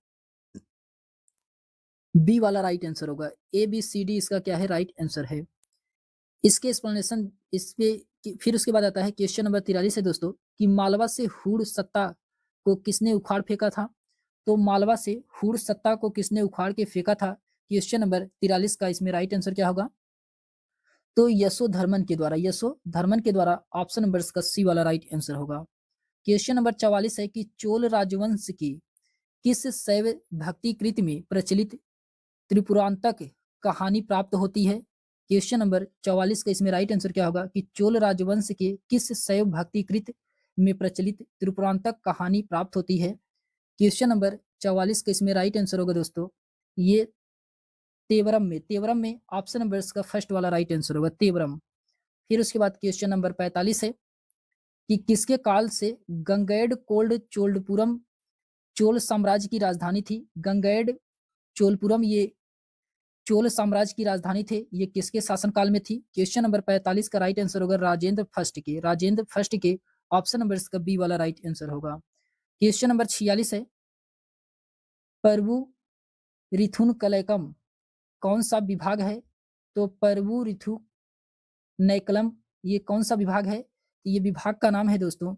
बी वाला राइट आंसर होगा, ए बी सी डी इसका क्या है, राइट आंसर है। इसके एक्सप्लेनेशन इस पे फिर उसके बाद आता है क्वेश्चन नंबर 43 है दोस्तों, कि मालवा से हुड़ सत्ता को किसने उखाड़ फेंका था। तो मालवा से हुड़ सत्ता को किसने उखाड़ के फेंका था, क्वेश्चन नंबर 43 का इसमें राइट आंसर क्या होगा। तो यशोधर्मन के द्वारा, यशोधर्मन के द्वारा ऑप्शन नंबर इसका सी वाला राइट आंसर होगा। क्वेश्चन नंबर 44 है कि चोल राजवंश की किस शैव भक्ति कृत में प्रचलित त्रिपुरांतक कहानी प्राप्त होती है। क्वेश्चन नंबर 44 का इसमें राइट आंसर क्या होगा, कि चोल राजवंश के किस शैव भक्ति कृत में प्रचलित त्रिपुरांतक कहानी प्राप्त होती है। क्वेश्चन नंबर 44 का इसमें राइट आंसर होगा दोस्तों, ये तेवरम में, तेवरम में ऑप्शन नंबर इसका फर्स्ट वाला राइट आंसर होगा, तेवरम। फिर उसके बाद क्वेश्चन नंबर 45 है कि किसके काल से गंगेड कोल्ड चोलपुरम चोल साम्राज्य की राजधानी थी। गंगेड चोलपुरम ये चोल साम्राज्य की राजधानी थे, ये किसके शासनकाल में थी। क्वेश्चन नंबर 45 का राइट आंसर होगा राजेंद्र फर्स्ट के, राजेंद्र फर्स्ट के। ऑप्शन नंबर इसका बी वाला राइट आंसर होगा। क्वेश्चन नंबर 46 है परवु रिथुन कलैकम कौन सा विभाग है। तो परवु रिथु नैकलम ये कौन सा विभाग है, तो ये विभाग का नाम है दोस्तों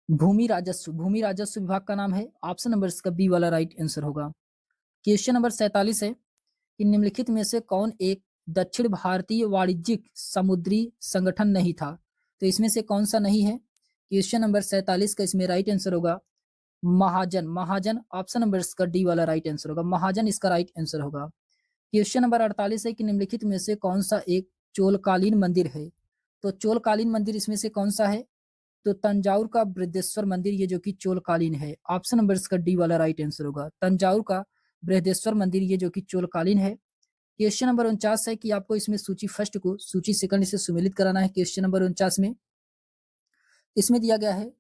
भूमि राजस्व, भूमि राजस्व विभाग का नाम है। ऑप्शन नंबर इसका बी वाला राइट आंसर होगा। क्वेश्चन नंबर 47 है कि निम्नलिखित में से कौन एक दक्षिण भारतीय वाणिज्यिक समुद्री संगठन नहीं था। तो इसमें से कौन सा नहीं है। क्वेश्चन नंबर 47 का इसमें राइट आंसर होगा महाजन, महाजन। ऑप्शन नंबर इसका डी वाला राइट आंसर होगा, महाजन इसका राइट आंसर होगा। क्वेश्चन नंबर 48 है कि निम्नलिखित में से कौन सा एक चोलकालीन मंदिर है। तो चोलकालीन मंदिर इसमें से कौन सा है, तो तंजाउर का बृहदेश्वर मंदिर, ये जो कि चोलकालीन है। ऑप्शन नंबर इसका डी वाला राइट आंसर होगा, तंजाउर का बृहदेश्वर मंदिर ये जो कि चोलकालीन है। क्वेश्चन नंबर 49 है कि आपको इसमें सूची फर्स्ट को सूची सेकंड से सुमेलित कराना है। क्वेश्चन नंबर 49 में इसमें दिया गया है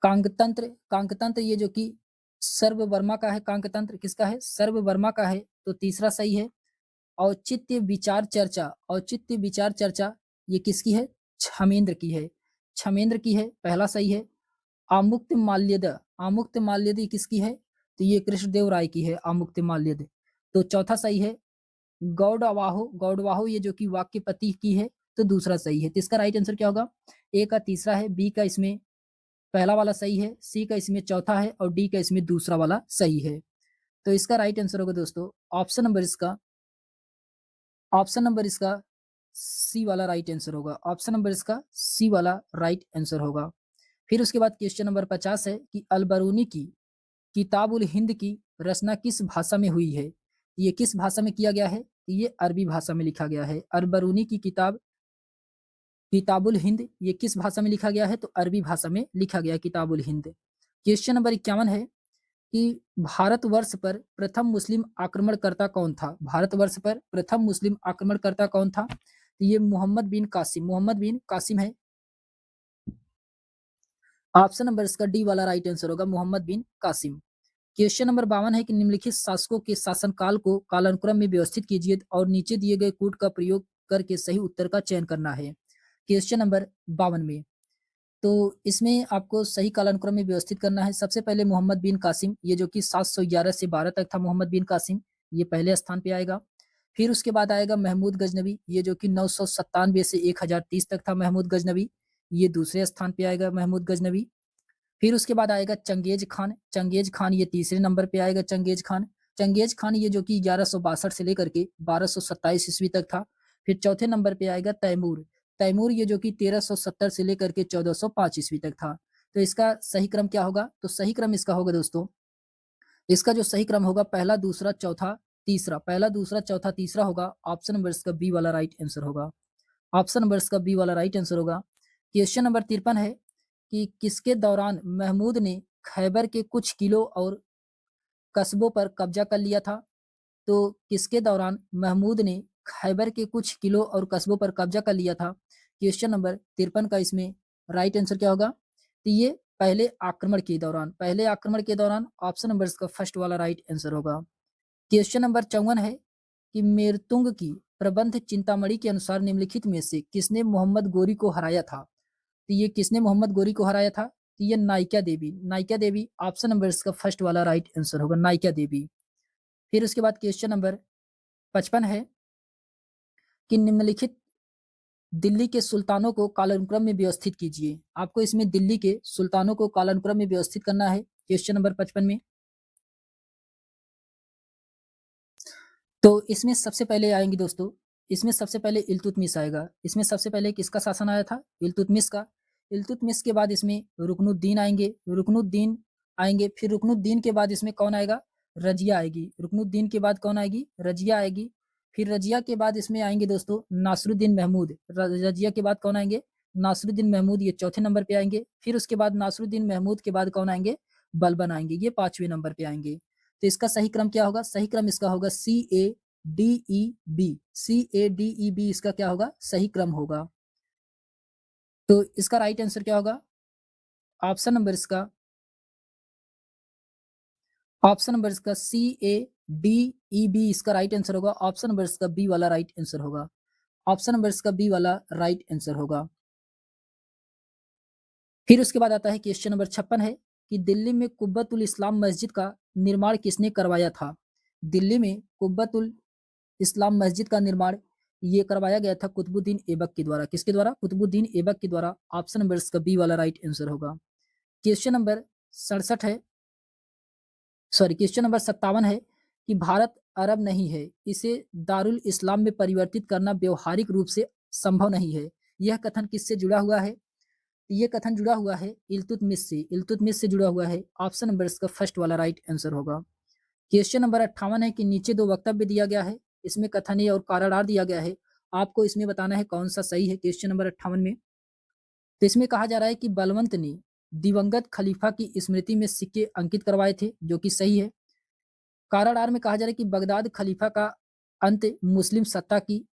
कांकतंत्र, कांकतंत्र ये जो कि सर्ववर्मा का है, कांकतंत्र किसका है, सर्ववर्मा का है, तो तीसरा सही है। औचित्य विचार चर्चा, औचित्य विचार चर्चा ये किसकी है, छमेंद्र की है, छमेंद्र की है, पहला सही है। आमुक्त माल्यद, आमुक्त माल्यद ये किसकी है, तो ये कृष्णदेव राय की है आमुक्त माल्यद, तो चौथा सही है। गौडवाहो, गौडवाहो ये जो कि वाक्यपति की है, तो दूसरा सही है। तो इसका राइट आंसर क्या होगा, ए का तीसरा है, बी का इसमें पहला वाला सही है, सी का इसमें चौथा है और डी का इसमें दूसरा वाला सही है। तो इसका राइट आंसर होगा दोस्तों ऑप्शन नंबर इसका, ऑप्शन नंबर इसका सी वाला राइट आंसर होगा, ऑप्शन नंबर इसका सी वाला राइट आंसर होगा। फिर उसके बाद क्वेश्चन नंबर 50 है कि अलबरूनी की किताब उल हिंद की रचना किस भाषा में हुई है। ये किस भाषा में किया गया है, ये अरबी भाषा में लिखा गया है। अलबरूनी की किताब किताबुल हिंद ये किस भाषा में लिखा गया है, तो अरबी भाषा में लिखा गया है किताबुल हिंद। क्वेश्चन नंबर 51 है कि भारतवर्ष पर प्रथम मुस्लिम आक्रमणकर्ता कौन था। भारतवर्ष पर प्रथम मुस्लिम आक्रमणकर्ता कौन था, तो ये मोहम्मद बिन कासिम, मोहम्मद बिन कासिम है। ऑप्शन नंबर इसका डी वाला राइट आंसर होगा, मोहम्मद बिन कासिम। क्वेश्चन नंबर 52 है कि निम्नलिखित शासकों के शासनकाल को कालानुक्रम में व्यवस्थित कीजिए और नीचे दिए गए कूट का प्रयोग करके सही उत्तर का चयन करना है। क्वेश्चन नंबर 52 में तो इसमें आपको सही कालानुक्रम में व्यवस्थित करना है। सबसे पहले मोहम्मद बिन कासिम, ये जो कि 711 से 12 तक था मोहम्मद बिन कासिम, ये पहले स्थान पे आएगा। फिर उसके बाद आएगा महमूद गजनवी, ये जो कि 997 से 1030 तक था महमूद गजनवी, ये दूसरे स्थान पे आएगा महमूद गजनवी। फिर उसके बाद आएगा चंगेज खान, चंगेज खान ये तीसरे नंबर पे आएगा चंगेज खान। चंगेज खान ये जो कि 1162 से लेकर के 1227 ईस्वी तक था। फिर चौथे नंबर पे आएगा तैमूर, तैमूर ये जो कि 1370 से लेकर के 1405 ईस्वी तक था। तो इसका सही क्रम क्या होगा, तो सही क्रम इसका होगा दोस्तों इसका जो सही क्रम होगा पहला, दूसरा, चौथा, तीसरा, पहला, दूसरा, चौथा, तीसरा होगा। ऑप्शन नंबर इसका बी वाला राइट आंसर होगा। ऑप्शन नंबर इसका बी वाला राइट आंसर होगा। क्वेश्चन नंबर 53 है कि किसके दौरान महमूद ने खैबर के कुछ किलो और कस्बों पर कब्जा कर लिया था? तो किसके दौरान महमूद ने खैबर के कुछ किलो और कस्बों पर कब्जा कर लिया था? क्वेश्चन नंबर 53 का इसमें राइट आंसर क्या होगा? तो ये पहले आक्रमण के दौरान ऑप्शन नंबर इसका फर्स्ट वाला राइट आंसर होगा। क्वेश्चन नंबर 54 है कि मेरतुंग की प्रबंध चिंतामणि के अनुसार निम्नलिखित में से किसने मोहम्मद गोरी को हराया था? तो ये किसने मोहम्मद गोरी को हराया था? तो ये नायिका देवी ऑप्शन नंबर इसका फर्स्ट वाला राइट आंसर होगा, नायिका देवी। फिर उसके बाद क्वेश्चन नंबर 55 है कि निम्नलिखित दिल्ली के सुल्तानों को कालानुक्रम में व्यवस्थित कीजिए। आपको इसमें दिल्ली के सुल्तानों को कालानुक्रम में व्यवस्थित करना है क्वेश्चन नंबर 55 में। तो इसमें सबसे पहले आएंगे दोस्तों, इसमें सबसे पहले इल्तुतमिश आएगा। इसमें सबसे पहले किसका शासन आया था? इल्तुतमिश का। इल्तुतमिश के बाद इसमें रुकनुद्दीन आएंगे। फिर रुकनुद्दीन के बाद इसमें कौन आएगा? रजिया आएगी। रुकनुद्दीन के बाद कौन आएगी? रजिया आएगी। फिर रजिया के बाद इसमें आएंगे दोस्तों नासरुद्दीन महमूद। रजिया के बाद कौन आएंगे? नासरुद्दीन महमूद, ये चौथे नंबर पे आएंगे। फिर उसके बाद नासरुद्दीन महमूद के बाद कौन आएंगे? बलबन आएंगे, ये पांचवें नंबर पे आएंगे। तो इसका सही क्रम क्या होगा? सही क्रम इसका होगा CADEB। CADEB इसका क्या होगा? सही क्रम होगा। तो इसका राइट आंसर क्या होगा? ऑप्शन नंबर इसका CADEB इसका राइट आंसर होगा। ऑप्शन नंबर इसका बी वाला राइट आंसर होगा। ऑप्शन नंबर इसका बी वाला राइट आंसर होगा। फिर उसके बाद आता है क्वेश्चन नंबर 56 है कि दिल्ली में कुब्बतुल इस्लाम मस्जिद का निर्माण किसने करवाया था? दिल्ली में कुब्बतुल इस्लाम मस्जिद का निर्माण ये करवाया गया था कुतुबुद्दीन ऐबक के द्वारा। किसके द्वारा? कुतुबुद्दीन ऐबक के द्वारा। ऑप्शन नंबर इसका बी वाला राइट आंसर होगा। क्वेश्चन नंबर 67 है, क्वेश्चन नंबर 57 है कि भारत अरब नहीं है, इसे दारुल इस्लाम में परिवर्तित करना व्यवहारिक रूप से संभव नहीं है। यह कथन किससे जुड़ा हुआ है? ये कथन जुड़ा हुआ है इल्तुतमिश से जुड़ा हुआ है। ऑप्शन नंबर इसका फर्स्ट वाला राइट आंसर होगा। क्वेश्चन नंबर 58 है कि नीचे दो वक्तव्य दिया गया है, इसमें कथन ए और कारण आर दिया गया है। आपको इसमें बताना है कौन सा सही है। क्वेश्चन नंबर 58 में तो इसमें कहा जा रहा है कि बलवंत ने दिवंगत खलीफा की स्मृति में सिक्के अंकित करवाए थे, जो कि सही है। कारण आर में कहा जा रहा है कि बगदाद खलीफा का अंत मुस्लिम सत्ता की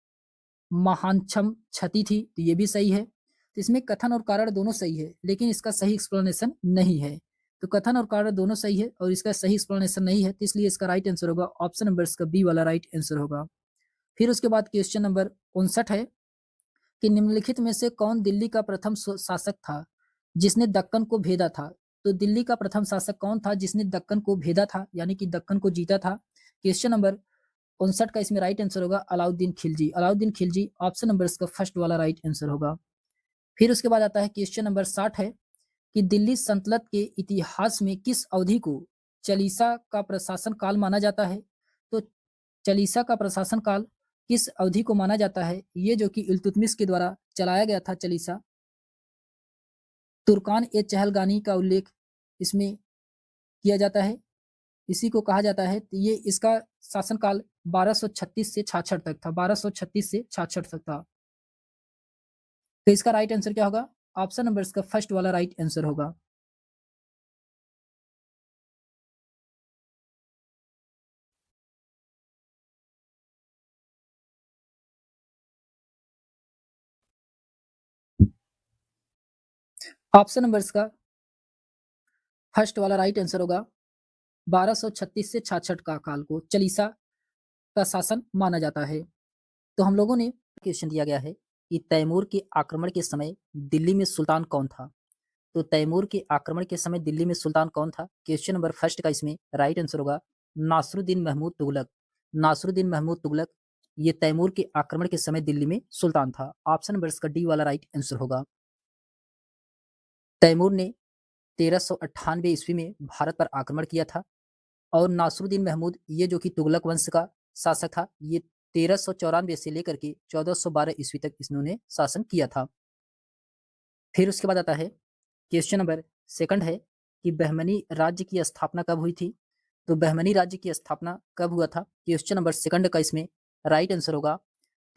महानक्षम क्षति थी, तो ये भी सही है। तो इसमें कथन और कारण दोनों सही है, लेकिन इसका सही एक्सप्लेनेशन नहीं है। तो कथन और कारण दोनों सही है और इसका सही एक्सप्लेनेशन नहीं है, तो इसलिए इसका राइट आंसर होगा ऑप्शन नंबर इसका बी वाला राइट आंसर होगा। फिर उसके बाद क्वेश्चन नंबर 59 है कि निम्नलिखित में से कौन दिल्ली का प्रथम शासक था जिसने दक्कन को भेदा था? तो दिल्ली का प्रथम शासक कौन था जिसने दक्कन को भेदा था, यानी कि दक्कन को जीता था? क्वेश्चन नंबर 59 का इसमें राइट आंसर होगा अलाउद्दीन खिलजी। अलाउद्दीन खिलजी ऑप्शन नंबर इसका फर्स्ट वाला राइट आंसर होगा। फिर उसके बाद आता है क्वेश्चन नंबर 60 है कि दिल्ली सल्तनत के इतिहास में किस अवधि को चालीसा का प्रशासन काल माना जाता है? तो चालीसा का प्रशासन काल किस अवधि को माना जाता है? ये जो कि इल्तुतमिश के द्वारा चलाया गया था चालीसा। तुर्कान ए चहलगानी का उल्लेख इसमें किया जाता है, इसी को कहा जाता है। तो ये इसका शासनकाल 1236 से 66 तक था। 1236 से 66 तक था। तो इसका राइट आंसर क्या होगा? ऑप्शन नंबर इसका फर्स्ट वाला राइट आंसर होगा। ऑप्शन नंबर इसका फर्स्ट वाला राइट आंसर होगा। 1236 से 66 का काल को चालीसा का शासन माना जाता है। तो हम लोगों ने क्वेश्चन दिया गया है कि तैमूर के आक्रमण के समय दिल्ली में सुल्तान कौन था? तो तैमूर के आक्रमण के समय दिल्ली में सुल्तान कौन था? क्वेश्चन नंबर फर्स्ट का इसमें राइट आंसर होगा नासरुद्दीन महमूद तुगलक। नासरुद्दीन महमूद तुगलक ये तैमूर के आक्रमण के समय दिल्ली में सुल्तान था। ऑप्शन नंबर इसका डी वाला राइट आंसर होगा। तैमूर ने 1398 ईस्वी में भारत पर आक्रमण किया था और नासरुद्दीन महमूद ये जो कि तुगलक वंश का शासक था, ये 1394 से लेकर के 1412 ईस्वी तक इन्होंने शासन किया था। फिर उसके बाद आता है क्वेश्चन नंबर सेकंड है कि बहमनी राज्य की स्थापना कब हुई थी? तो बहमनी राज्य की स्थापना कब हुआ था? क्वेश्चन नंबर सेकंड का इसमें राइट आंसर होगा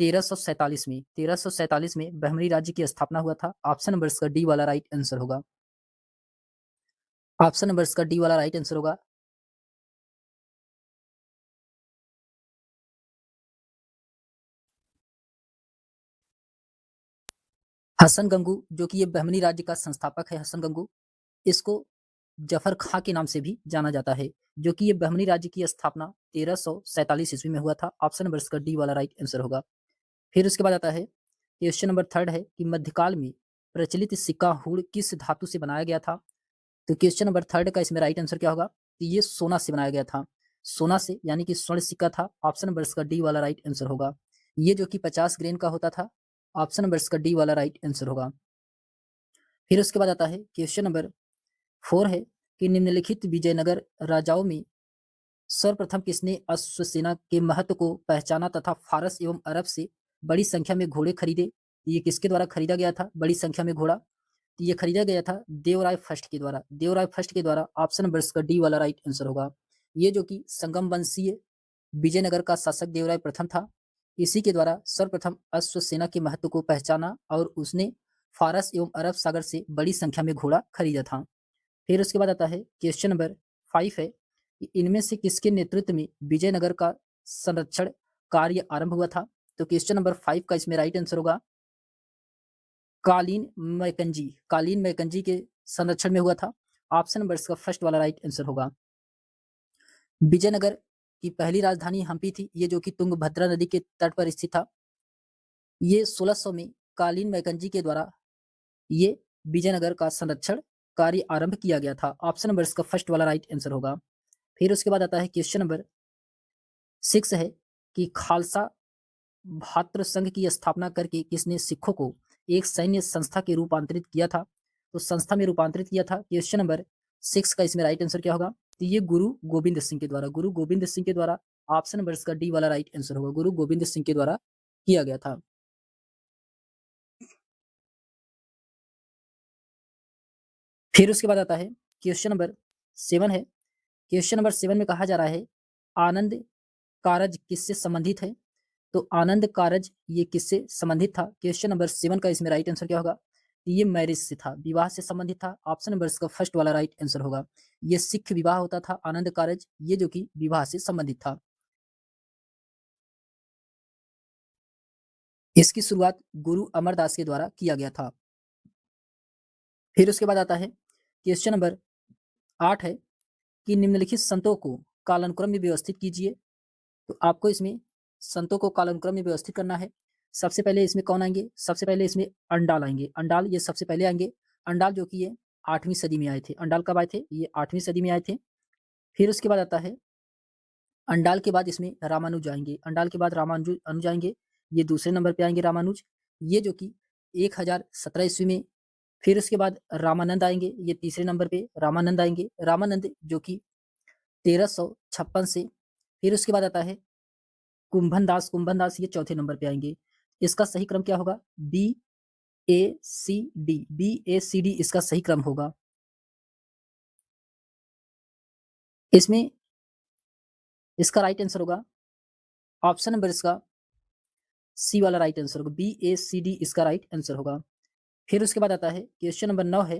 1347 में। 1347 में बहमनी राज्य की स्थापना हुआ था। ऑप्शन नंबर इसका डी वाला राइट आंसर होगा। ऑप्शन नंबर इसका डी वाला राइट आंसर होगा। हसन गंगू, जो कि ये बहमनी राज्य का संस्थापक है, हसन गंगू, इसको जफर खां के नाम से भी जाना जाता है, जो कि ये बहमनी राज्य की स्थापना 1347 ईस्वी में हुआ था। ऑप्शन नंबर इसका डी वाला राइट आंसर होगा। फिर उसके बाद आता है क्वेश्चन नंबर थर्ड है कि मध्यकाल में प्रचलित सिक्का हुड़ किस धातु से बनाया गया था? तो क्वेश्चन नंबर थर्ड का इसमें राइट आंसर क्या होगा? तो ये सोना से बनाया गया था। सोना से, यानी कि स्वर्ण सिक्का था। ऑप्शन नंबर इसका डी वाला राइट आंसर होगा। ये जो कि 50 ग्रेन का होता था। ऑप्शन नंबर इसका डी वाला राइट आंसर होगा। फिर उसके बाद आता है क्वेश्चन नंबर 4 है कि निम्नलिखित विजयनगर राजाओं में सर्वप्रथम किसने अश्वसेना के महत्व को पहचाना तथा फारस एवं अरब से बड़ी संख्या में घोड़े खरीदे? ये किसके द्वारा खरीदा गया था बड़ी संख्या में घोड़ा? तो ये खरीदा गया था देवराय फर्स्ट के द्वारा। देवराय फर्स्ट के द्वारा। ऑप्शन नंबर इसका डी वाला राइट आंसर होगा। ये जो कि संगम वंशीय विजयनगर का शासक देवराय प्रथम था, इसी के द्वारा सर्वप्रथम अश्वसेना के महत्व को पहचाना और उसने फारस एवं अरब सागर से बड़ी संख्या में घोड़ा खरीदा था। फिर उसके बाद आता है क्वेश्चन नंबर 5 है कि इनमें से किसके नेतृत्व में विजयनगर का संरक्षण कार्य आरंभ हुआ था? तो क्वेश्चन नंबर 5 का इसमें राइट आंसर होगा कालीन मैकेंजी। कालीन मैकेंजी के संरक्षण में हुआ था। ऑप्शन नंबर इसका फर्स्ट वाला राइट आंसर होगा। विजयनगर की पहली राजधानी हम्पी थी, ये जो कि तुंगभद्रा नदी के तट पर स्थित था। ये 1600 में कालीन मैकेंजी के द्वारा ये विजयनगर का संरक्षण कार्य आरंभ किया गया था। ऑप्शन नंबर इसका फर्स्ट वाला राइट आंसर होगा। फिर उसके बाद आता है क्वेश्चन नंबर 6 है कि खालसा भातृ संघ की स्थापना करके किसने सिखों को एक सैन्य संस्था के रूपांतरित किया था? तो संस्था में रूपांतरित किया था। क्वेश्चन नंबर 6 का इसमें राइट आंसर क्या होगा? तो ये गुरु गोविंद सिंह के द्वारा। गुरु गोविंद सिंह के द्वारा। ऑप्शन नंबर इसका डी वाला राइट आंसर होगा। गुरु गोविंद सिंह के द्वारा किया गया था। फिर उसके बाद आता है क्वेश्चन नंबर 7 है। क्वेश्चन नंबर 7 में कहा जा रहा है आनंद कारज किससे संबंधित है? तो आनंद कारज ये किससे संबंधित था? क्वेश्चन नंबर 7 का इसमें राइट आंसर क्या होगा? ये मैरिज से था, विवाह से संबंधित था। ऑप्शन नंबर इसका फर्स्ट वाला राइट आंसर होगा। ये सिख विवाह होता था आनंद कारज, ये जो कि विवाह से संबंधित था। इसकी शुरुआत गुरु अमरदास के द्वारा किया गया था। फिर उसके बाद आता है क्वेश्चन नंबर 8 है कि निम्नलिखित संतों को कालानुक्रम में व्यवस्थित कीजिए। तो आपको इसमें संतों को कालानुक्रम में व्यवस्थित करना है। सबसे पहले इसमें कौन आएंगे? सबसे पहले इसमें अंडाल आएंगे। अंडाल ये सबसे पहले आएंगे। अंडाल जो कि ये 8वीं सदी में आए थे। अंडाल कब आए थे? ये 8वीं सदी में आए थे। फिर उसके बाद आता है अंडाल के बाद इसमें रामानुज आएंगे। अंडाल के बाद रामानुज अनुज आएंगे। ये दूसरे नंबर पे आएंगे रामानुज, ये जो कि 1017 ईस्वी में। फिर उसके बाद रामानंद आएंगे, ये तीसरे नंबर पे रामानंद आएंगे। रामानंद जो कि 1356 से। फिर उसके बाद आता है कुंभन दास। कुंभन दास ये चौथे नंबर पे आएंगे। इसका सही क्रम क्या होगा? बी ए सी डी। बी ए सी डी इसका सही क्रम होगा। इसमें इसका राइट आंसर होगा ऑप्शन नंबर इसका सी वाला राइट आंसर होगा। बी ए सी डी इसका राइट आंसर होगा। फिर उसके बाद आता है क्वेश्चन नंबर 9 है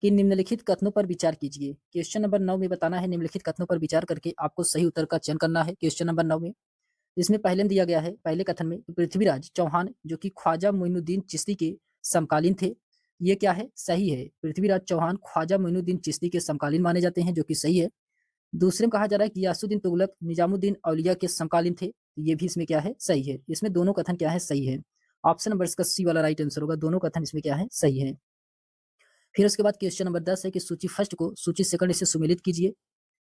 कि निम्नलिखित कथनों पर विचार कीजिए। क्वेश्चन नंबर 9 में बताना है निम्नलिखित कथनों पर विचार करके आपको सही उत्तर का चयन करना है। क्वेश्चन नंबर 9 में इसमें पहले में दिया गया है, पहले कथन में कि पृथ्वीराज चौहान जो कि ख्वाजा मोइनुद्दीन चिश्ती के समकालीन थे, ये क्या है? सही है। पृथ्वीराज चौहान ख्वाजा मोइनुद्दीन चिश्ती के समकालीन माने जाते हैं, जो कि सही है। दूसरे में कहा जा रहा है कि यासुद्दीन तुगलक निजामुद्दीन औलिया के समकालीन थे, ये भी इसमें क्या है? सही है। इसमें दोनों कथन क्या है? सही है। ऑप्शन नंबर इसका सी वाला राइट आंसर होगा। दोनों कथन इसमें क्या है? सही है। फिर उसके बाद क्वेश्चन नंबर 10 है कि सूची फर्स्ट को सूची सेकंड से सुमेलित कीजिए।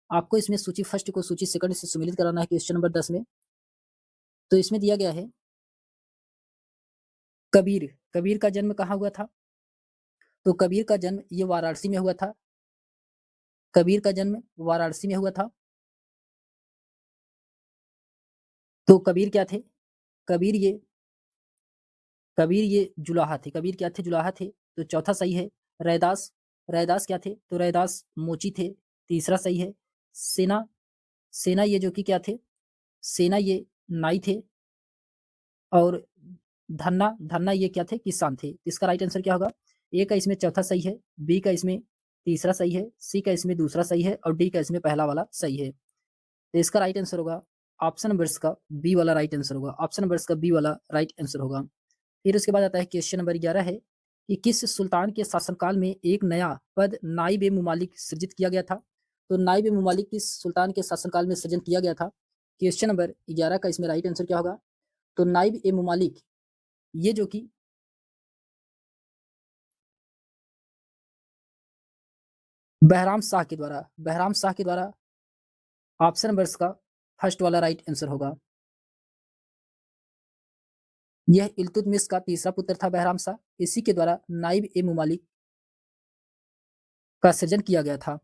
आपको इसमें सूची फर्स्ट को सूची सेकंड से सुमेलित कराना है क्वेश्चन नंबर 10 में। तो इसमें दिया गया है कबीर। कबीर का जन्म कहाँ हुआ था? तो कबीर का जन्म ये वाराणसी में हुआ था। कबीर का जन्म वाराणसी में हुआ था। तो कबीर क्या थे? कबीर ये कबीर ये जुलाहा थे। कबीर क्या थे? जुलाहा थे। तो चौथा सही है। रैदास, रैदास क्या थे? तो रैदास मोची थे। तीसरा सही है। सेना सेना ये जो कि क्या थे, सेना ये नाई थे, और धन्ना धन्ना ये क्या थे, किसान थे। इसका राइट आंसर क्या होगा? ए का इसमें चौथा सही है, बी का इसमें तीसरा सही है, सी का इसमें दूसरा सही है और डी का इसमें पहला वाला सही है। तो इसका राइट आंसर होगा ऑप्शन नंबर इसका बी वाला राइट आंसर होगा। ऑप्शन नंबर इसका बी वाला राइट आंसर होगा। फिर उसके बाद आता है क्वेश्चन नंबर 11 है कि किस सुल्तान के शासनकाल में एक नया पद नाइब ए मुमालिक सृजित किया गया था? तो नाइब ए मुमालिक किस सुल्तान के शासनकाल में सृजन किया गया था? क्वेश्चन नंबर 11 का इसमें राइट आंसर क्या होगा? तो नाइब ए मुमालिक ये जो कि बहराम शाह के द्वारा ऑप्शन नंबर इसका फर्स्ट वाला राइट आंसर होगा। यह इल्तुतमिश का तीसरा पुत्र था बहराम शाह, इसी के द्वारा नाइब ए मुमालिक का सृजन किया गया था।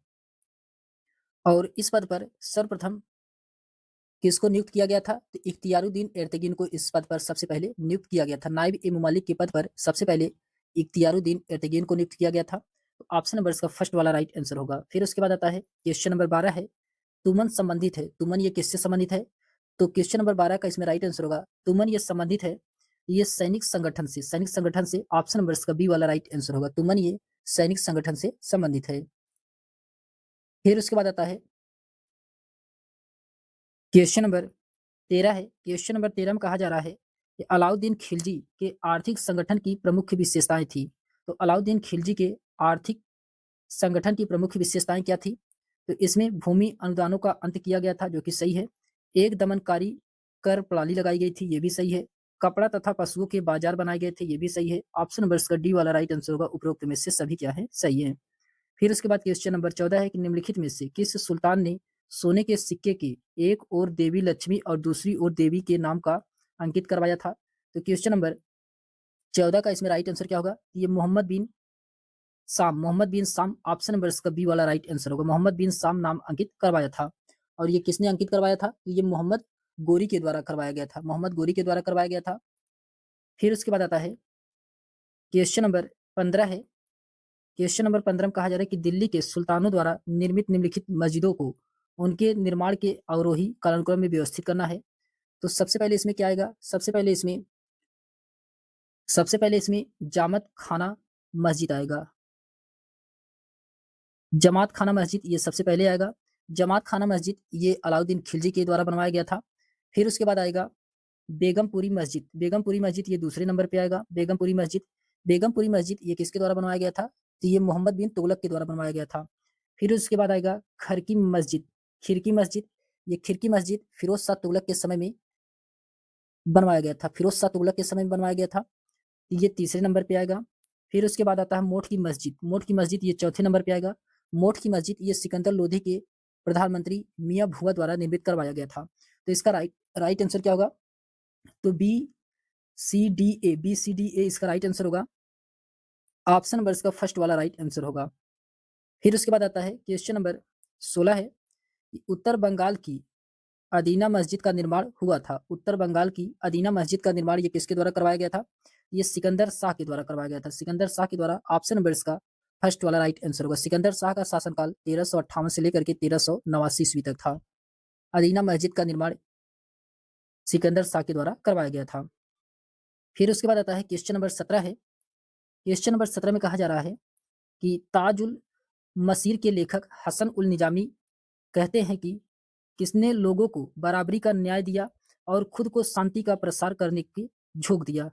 और इस पद पर सर्वप्रथम किसको नियुक्त किया गया था? तो इख्तियारुद्दीन एर्तगीन को इस पद पर सबसे पहले नियुक्त किया गया था। नाइब ए मुमालिक के पद पर सबसे पहले इख्तियारुद्दीन एर्तगीन को नियुक्त किया गया था। तो ऑप्शन नंबर इसका फर्स्ट वाला राइट आंसर होगा। फिर उसके बाद आता है क्वेश्चन नंबर 12 है, तुमन संबंधित है। तुमन ये किससे संबंधित है? तो क्वेश्चन नंबर 12 का इसमें राइट आंसर होगा तुमन ये संबंधित है ये सैनिक संगठन से। ऑप्शन नंबर इसका बी वाला राइट आंसर होगा। तुमन ये सैनिक संगठन से संबंधित है। फिर उसके बाद आता है क्वेश्चन नंबर 13 है। क्वेश्चन नंबर 13 में कहा जा रहा है कि अलाउद्दीन खिलजी के आर्थिक संगठन की प्रमुख विशेषताएं थी। तो अलाउद्दीन खिलजी के आर्थिक संगठन की प्रमुख विशेषताएं क्या थी? तो इसमें भूमि अनुदानों का अंत किया गया था, जो कि सही है। एक दमनकारी कर प्रणाली लगाई गई थी, ये भी सही है। कपड़ा तथा पशुओं के बाजार बनाए गए थे, ये भी सही है। ऑप्शन नंबर इसका डी वाला राइट आंसर होगा। उपरोक्त में से सभी क्या है? सही है। फिर उसके बाद क्वेश्चन नंबर 14 है कि निम्नलिखित में से किस सुल्तान ने सोने के सिक्के के एक ओर देवी लक्ष्मी और दूसरी ओर देवी के नाम का अंकित करवाया था? तो क्वेश्चन नंबर 14 का इसमें राइट आंसर क्या होगा? ये मोहम्मद बिन साम। ऑप्शन नंबर इसका बी वाला राइट आंसर होगा। मोहम्मद बिन साम नाम अंकित करवाया था। और ये किसने अंकित करवाया था? ये मोहम्मद गोरी के द्वारा करवाया गया था। मोहम्मद गोरी के द्वारा करवाया गया था। फिर उसके बाद आता है क्वेश्चन नंबर 15 है। क्वेश्चन नंबर 15 में कहा जा रहा है कि दिल्ली के सुल्तानों द्वारा निर्मित निम्नलिखित मस्जिदों को उनके निर्माण के अवरोही कालानुक्रम में व्यवस्थित करना है। तो सबसे पहले इसमें क्या आएगा? सबसे पहले इसमें जामत खाना मस्जिद आएगा। जमात खाना मस्जिद ये सबसे पहले आएगा। जमात खाना मस्जिद ये अलाउद्दीन खिलजी के द्वारा बनवाया गया था। फिर उसके बाद आएगा बेगमपुरी मस्जिद। बेगमपुरी मस्जिद ये दूसरे नंबर पे आएगा। बेगमपुरी मस्जिद ये किसके द्वारा बनवाया गया था? तो ये मोहम्मद बिन तुगलक के द्वारा बनवाया गया था। फिर उसके बाद आएगा खिरकी मस्जिद। ये खिरकी मस्जिद फिरोज शाह तुगलक के समय में बनवाया गया था। फिरोज शाह तुगलक के समय में बनवाया गया था। ये तीसरे नंबर पे आएगा। फिर उसके बाद आता है मोठ की मस्जिद ये चौथे नंबर पे आएगा। मोठ की मस्जिद ये सिकंदर लोधी के प्रधानमंत्री मियाँ भुआ द्वारा निर्मित करवाया गया था। तो इसका राइट आंसर क्या होगा? तो बी सी डी ए इसका राइट आंसर होगा। ऑप्शन नंबर इसका फर्स्ट वाला राइट आंसर होगा। फिर उसके बाद आता है क्वेश्चन नंबर 16 है कि उत्तर बंगाल की अदीना मस्जिद का निर्माण हुआ था। उत्तर बंगाल की अदीना मस्जिद का निर्माण ये किसके द्वारा करवाया गया था? ये सिकंदर शाह के द्वारा करवाया गया था। सिकंदर शाह के द्वारा। ऑप्शन नंबर इसका फर्स्ट वाला राइट आंसर होगा। सिकंदर शाह का शासनकाल 1358 से लेकर के 1389 ईस्वी तक था। अदीना मस्जिद का निर्माण सिकंदर शाह के द्वारा करवाया गया था। फिर उसके बाद आता है क्वेश्चन नंबर 17 है। क्वेश्चन नंबर 17 में कहा जा रहा है कि ताजुल मसीर के लेखक हसन उल निजामी कहते हैं कि किसने लोगों को बराबरी का न्याय दिया और खुद को शांति का प्रसार करने की झोंक दिया?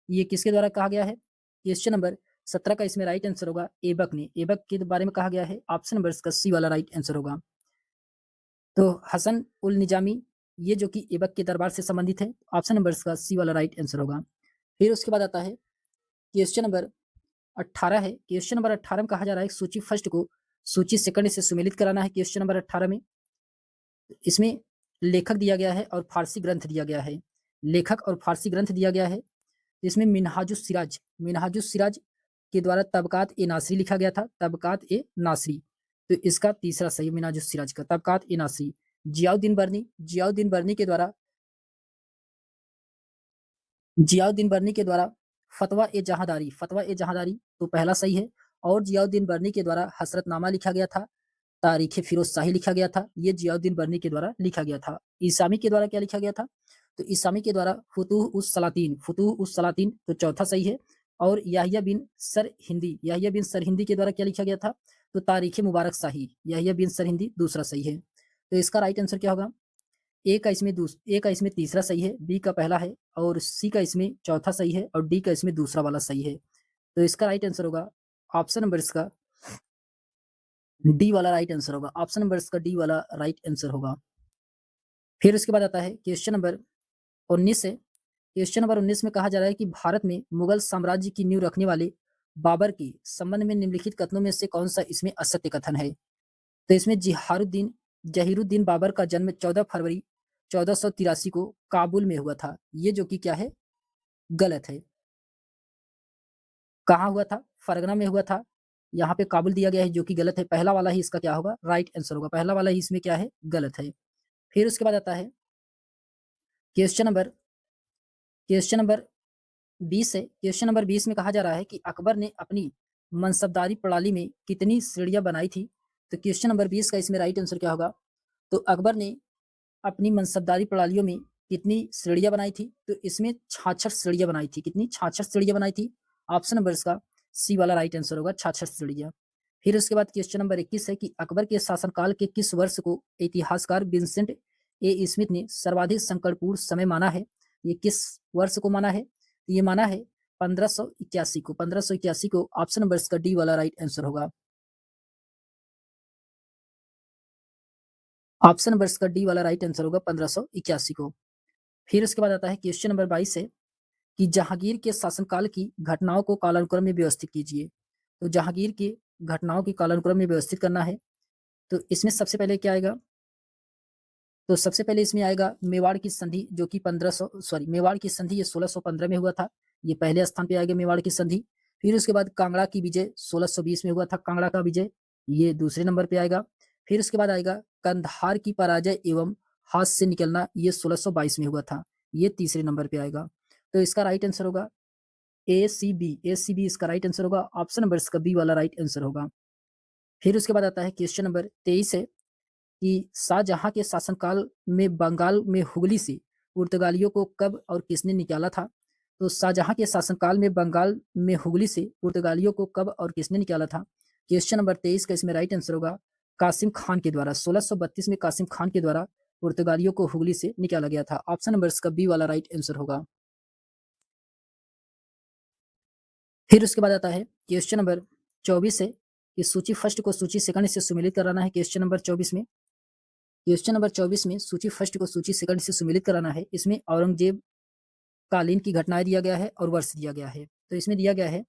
ये किसके द्वारा कहा गया है? क्वेश्चन नंबर 17 का इसमें राइट आंसर होगा ऐबक ने। ऐबक के बारे में कहा गया है। ऑप्शन नंबर इसका सी वाला राइट आंसर होगा। तो हसन उल निजामी ये जो कि ऐबक के दरबार से संबंधित है। ऑप्शन नंबर इसका सी वाला राइट आंसर होगा। फिर उसके बाद आता है क्वेश्चन नंबर 18 है। क्वेश्चन नंबर 18 में कहा जा रहा है सूची फर्स्ट को सूची सेकंड से सुमेलित कराना है। क्वेश्चन नंबर 18 में इसमें लेखक दिया गया है और फारसी ग्रंथ दिया गया है। लेखक और फारसी ग्रंथ दिया गया है। इसमें मिनहाजुस सिराज के द्वारा तबकात ए नासरी लिखा गया था। तबकात ए नासरी। तो इसका तीसरा सही मिनहाजुस सिराज का तबकात ए नासरी। जियाउद्दीन बर्नी के द्वारा फतवा ए जहादारी तो पहला सही है। और जियाउद्दीन बर्नी के द्वारा हसरतनामा लिखा गया था। तारीख़ फिरोज़ शाही लिखा गया था, ये ज़ियाउद्दीन बर्नी के द्वारा लिखा गया था। ईसामी के द्वारा क्या लिखा गया था? तो ईसामी के द्वारा फुतूह उस सलातीन तो चौथा सही है और याहिया बिन सरहिंदी के द्वारा क्या लिखा गया था? तो तारीख़ मुबारक शाही, याहिया बिन सरहिंदी दूसरा सही है। तो इसका राइट आंसर क्या होगा? ए का इसमें तीसरा सही है, बी का पहला है और सी का इसमें चौथा सही है और डी का इसमें दूसरा वाला सही है। तो इसका राइट आंसर होगा ऑप्शन नंबर इसका डी वाला राइट आंसर होगा। ऑप्शन नंबर इसका डी वाला राइट आंसर होगा। फिर उसके बाद आता है क्वेश्चन नंबर 19 है। क्वेश्चन नंबर 19 में कहा जा रहा है कि भारत में मुगल साम्राज्य की नींव रखने वाले बाबर के संबंध में निम्नलिखित कथनों में से कौन-सा इसमें असत्य कथन है? तो इसमें ज़हीरुद्दीन बाबर का जन्म 14 फरवरी 1483 को काबुल में हुआ था। ये जो कि क्या है? गलत है। कहाँ हुआ था? फरगना में हुआ था। यहाँ पे काबुल दिया गया है जो कि गलत है। पहला वाला ही इसका क्या होगा? राइट आंसर होगा। पहला वाला ही इसमें क्या है? गलत है। फिर उसके बाद आता है क्वेश्चन नंबर क्वेश्चन नंबर 20 है। क्वेश्चन नंबर 20 में कहा जा रहा है कि अकबर ने अपनी मनसबदारी प्रणाली में कितनी श्रेणियाँ बनाई थी? तो क्वेश्चन नंबर 20 का इसमें राइट आंसर क्या होगा? तो अकबर ने अपनी मनसबदारी प्रणालियों में कितनी श्रेणियाँ बनाई थी? तो इसमें 66 श्रेणियाँ बनाई थी। कितनी? 66 श्रेणियाँ बनाई थी। ऑप्शन नंबर इसका सी वाला राइट आंसर होगा 66 श्रेणियाँ। फिर उसके बाद क्वेश्चन नंबर 21 है कि अकबर के शासनकाल के किस वर्ष को इतिहासकार विंसेंट ए. स्मिथ ने सर्वाधिक संकटपूर्ण समय माना है? ये किस वर्ष को माना है? ये माना है 1581 को। 1581 को ऑप्शन नंबर इसका डी वाला राइट आंसर होगा। ऑप्शन नंबर इसका डी वाला राइट आंसर होगा 1581 को। फिर उसके बाद आता है क्वेश्चन नंबर 22 है कि जहांगीर के शासनकाल की घटनाओं को कालानुक्रम में व्यवस्थित कीजिए। तो जहांगीर की घटनाओं की कालानुक्रम में व्यवस्थित करना है। तो इसमें सबसे पहले क्या आएगा? तो सबसे पहले इसमें आएगा मेवाड़ की संधि जो कि मेवाड़ की संधि ये 1615 में हुआ था। ये पहले स्थान पे आएगा मेवाड़ की संधि। फिर उसके बाद कांगड़ा की विजय 1620 में हुआ था। कांगड़ा का विजय ये दूसरे नंबर पे आएगा। फिर उसके बाद आएगा कंधार की पराजय एवं हाथ से निकलना ये 1622 में हुआ था। ये तीसरे नंबर पे आएगा। तो इसका राइट आंसर होगा ए सी बी इसका राइट आंसर होगा। ऑप्शन नंबर इसका बी वाला राइट आंसर होगा। फिर उसके बाद आता है क्वेश्चन नंबर 23 है कि शाहजहाँ के शासनकाल में बंगाल में हुगली से पुर्तगालियों को कब और किसने निकाला था? तो शाहजहाँ के शासनकाल में बंगाल में हुगली से पुर्तगालियों को कब और किसने निकाला था? क्वेश्चन नंबर 23 का इसमें राइट आंसर होगा कासिम खान के द्वारा। 1632 में कासिम खान के द्वारा पुर्तगालियों को हुगली से निकाला गया था। ऑप्शन नंबर इसका बी वाला राइट आंसर होगा। फिर उसके बाद आता है क्वेश्चन नंबर 24 है कि सूची फर्स्ट को सूची सेकंड से सुमेलित कराना है। क्वेश्चन नंबर 24 में सूची फर्स्ट को सूची सेकंड से सुमेलित कराना है। इसमें औरंगजेब कालीन की घटनाएं दिया गया है और वर्ष दिया गया है। तो इसमें दिया गया है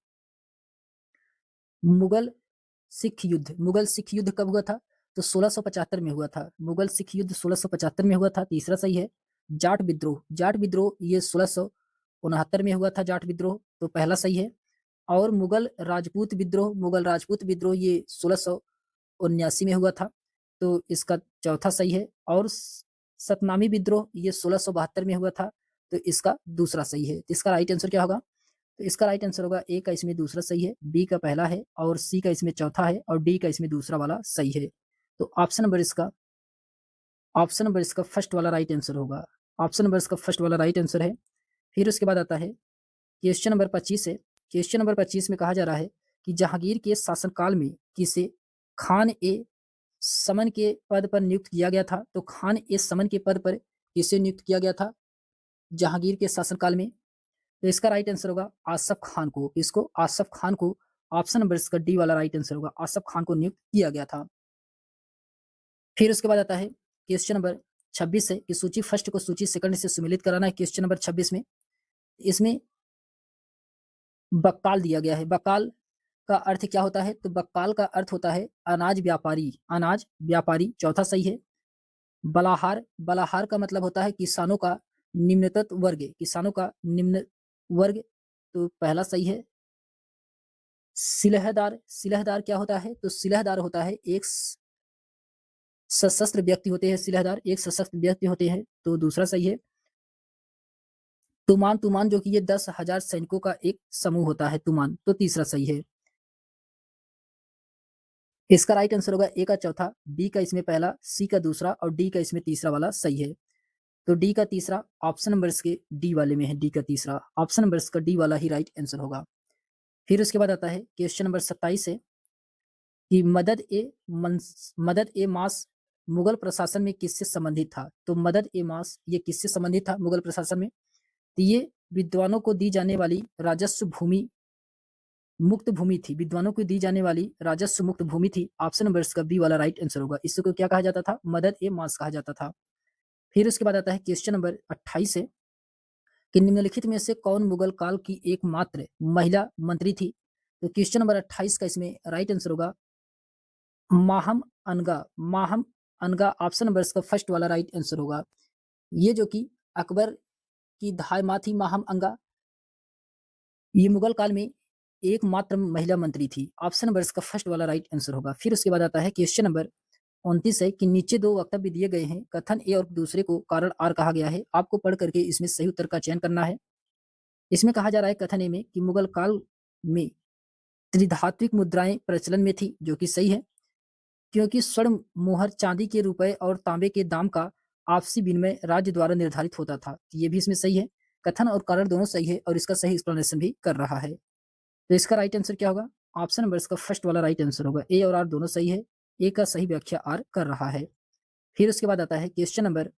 मुगल सिख युद्ध कब हुआ था? तो 1675 में हुआ था। मुगल सिख युद्ध 1675 में हुआ था। तीसरा सही है। जाट विद्रोह ये 1669 में हुआ था। जाट विद्रोह तो पहला सही है। और मुगल राजपूत विद्रोह ये 1679 में हुआ था। तो इसका चौथा सही है। और सतनामी विद्रोह ये 1672 में हुआ था। तो इसका दूसरा सही है। तो इसका राइट आंसर क्या होगा? तो इसका राइट आंसर होगा ए का इसमें दूसरा सही है, बी का पहला है और सी का इसमें चौथा है और डी का इसमें दूसरा वाला सही है। तो ऑप्शन नंबर इसका फर्स्ट वाला राइट आंसर होगा। ऑप्शन नंबर इसका फर्स्ट वाला राइट आंसर है। फिर उसके बाद आता है क्वेश्चन नंबर 25 है। क्वेश्चन नंबर 25 में कहा जा रहा है कि जहांगीर के शासनकाल में किसे खान ए समन के पद पर नियुक्त किया गया था? तो खान ए समन के पद पर किसे नियुक्त किया गया था जहांगीर के शासनकाल में? तो इसका राइट आंसर होगा आसफ खान को। इसको आसफ खान को ऑप्शन नंबर इसका डी वाला राइट आंसर होगा। आसफ खान को नियुक्त किया गया था। फिर उसके बाद आता है क्वेश्चन नंबर 26 है कि सूची फर्स्ट को सूची सेकंड से सुमेलित कराना है। क्वेश्चन नंबर 26 में इसमें बक्काल दिया गया है। बक्काल का अर्थ क्या होता है? तो बक्काल का अर्थ होता है अनाज व्यापारी चौथा सही है। बलाहार का मतलब होता है किसानों का निम्न वर्ग तो पहला सही है। सिलहदार क्या होता है? तो सिलहदार होता है एक सशस्त्र व्यक्ति होते हैं। सिलहदार एक सशस्त्र व्यक्ति होते हैं तो दूसरा सही है। तुमान जो कि ये 10,000 सैनिकों का एक समूह होता है तुमान तो तीसरा सही है। इसका राइट आंसर होगा ए का चौथा, बी का इसमें पहला, सी का दूसरा और डी का इसमें तीसरा वाला सही है। तो डी का तीसरा ऑप्शन नंबर इसके डी वाले में है, डी का तीसरा ऑप्शन नंबर इसका डी वाला ही राइट आंसर होगा। फिर उसके बाद आता है क्वेश्चन नंबर 27 है कि मदद ए मास मुगल प्रशासन में किससे संबंधित था? तो मदद ए मास ये किससे संबंधित था मुगल प्रशासन में? तो ये विद्वानों को दी जाने वाली राजस्व भूमि मुक्त भूमि थी, विद्वानों को दी जाने वाली राजस्व मुक्त भूमि थी। ऑप्शन नंबर इसका बी वाला राइट आंसर होगा। इसको क्या कहा जाता था? मदद ए मास कहा जाता था। फिर उसके बाद आता है क्वेश्चन नंबर 28 है कि निम्नलिखित में से कौन मुगल काल की एकमात्र महिला मंत्री थी? तो क्वेश्चन नंबर 28 का इसमें राइट आंसर होगा माहम अनगा। माहम अनगा ऑप्शन नंबर इसका फर्स्ट वाला राइट आंसर होगा। ये जो कि अकबर की धाय माँ थी माहम अंगा, ये मुगल काल में एकमात्र महिला मंत्री थी। ऑप्शन नंबर इसका फर्स्ट वाला राइट आंसर होगा। फिर उसके बाद आता है क्वेश्चन नंबर 29 है कि नीचे दो वक्तव्य दिए गए हैं, कथन ए और दूसरे को कारण आर कहा गया है। आपको पढ़ करके इसमें सही उत्तर का चयन करना है। इसमें कहा जा रहा है कथन ए में कि मुगल काल में त्रिधात्विक मुद्राएं प्रचलन में थी, जो कि सही है, क्योंकि स्वर्ण मोहर चांदी के रुपए और तांबे के दाम का आपसी विनिमय राज्य द्वारा निर्धारित होता था। ये भी इसमें सही है। कथन और कारण दोनों सही है और इसका सही एक्सप्लेनेशन भी कर रहा है। तो इसका राइट आंसर क्या होगा? ऑप्शन नंबर इसका फर्स्ट वाला राइट आंसर होगा। ए और आर दोनों सही है, ए का सही व्याख्या आर कर रहा है। फिर उसके बाद आता है क्वेश्चन नंबर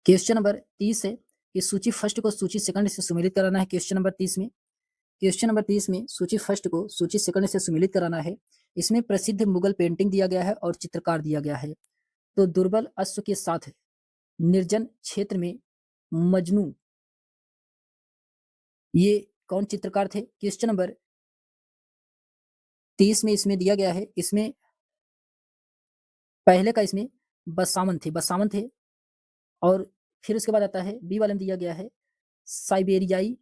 30 है कि सूची फर्स्ट को सूची सेकंड से सुमेलित कराना है। क्वेश्चन नंबर 30 में सूची फर्स्ट को सूची सेकंड से सुमेलित कराना है। इसमें प्रसिद्ध मुगल पेंटिंग दिया गया है और चित्रकार दिया गया है। तो दुर्बल अश्व के साथ निर्जन क्षेत्र में मजनू, ये कौन चित्रकार थे? क्वेश्चन नंबर 30 में इसमें दिया गया है, इसमें पहले का इसमें बसामन थे। और फिर उसके बाद आता है बी वाले में दिया गया है साइबेरियाई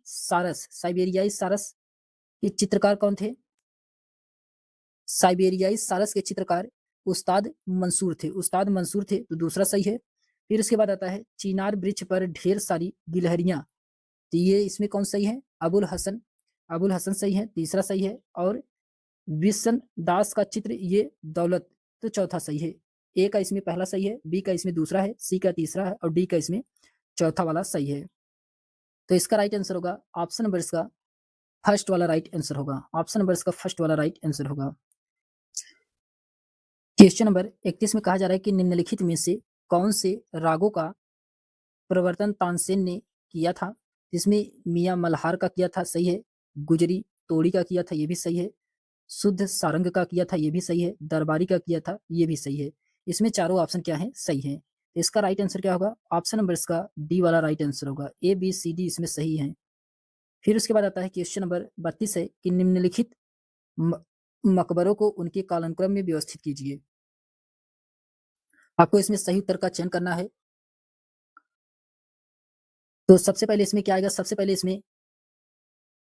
सारस के चित्रकार कौन थे? साइबेरियाई सारस के चित्रकार उस्ताद मंसूर थे, तो दूसरा सही है। फिर उसके बाद आता है चिनार वृक्ष पर ढेर सारी गिलहरियां, तो ये इसमें कौन सही है? अबुल हसन सही है, तीसरा सही है। और विशन दास का चित्र ये दौलत, तो चौथा सही है। ए का इसमें पहला सही है, बी का इसमें दूसरा है, सी का तीसरा है और डी का इसमें चौथा वाला सही है। तो इसका राइट आंसर होगा ऑप्शन नंबर इसका फर्स्ट वाला राइट आंसर होगा। ऑप्शन नंबर इसका फर्स्ट वाला राइट आंसर होगा। क्वेश्चन नंबर 31 में कहा जा रहा है कि निम्नलिखित में से कौन से रागों का प्रवर्तन तानसेन ने किया था? जिसमें मियाँ मल्हार का किया था, सही है। गुजरी तोड़ी का किया था, ये भी सही है। शुद्ध सारंग का किया था, ये भी सही है। दरबारी का किया था, ये भी सही है। इसमें चारों ऑप्शन क्या है? सही है। तो इसका राइट आंसर क्या होगा? ऑप्शन नंबर इसका डी वाला राइट आंसर होगा। ए बी सी डी इसमें सही है। फिर उसके बाद आता है क्वेश्चन नंबर 32 है कि निम्नलिखित मकबरों को उनके कालानुक्रम में व्यवस्थित कीजिए। आपको इसमें सही उत्तर का चयन करना है। तो सबसे पहले इसमें क्या आएगा? सबसे पहले इसमें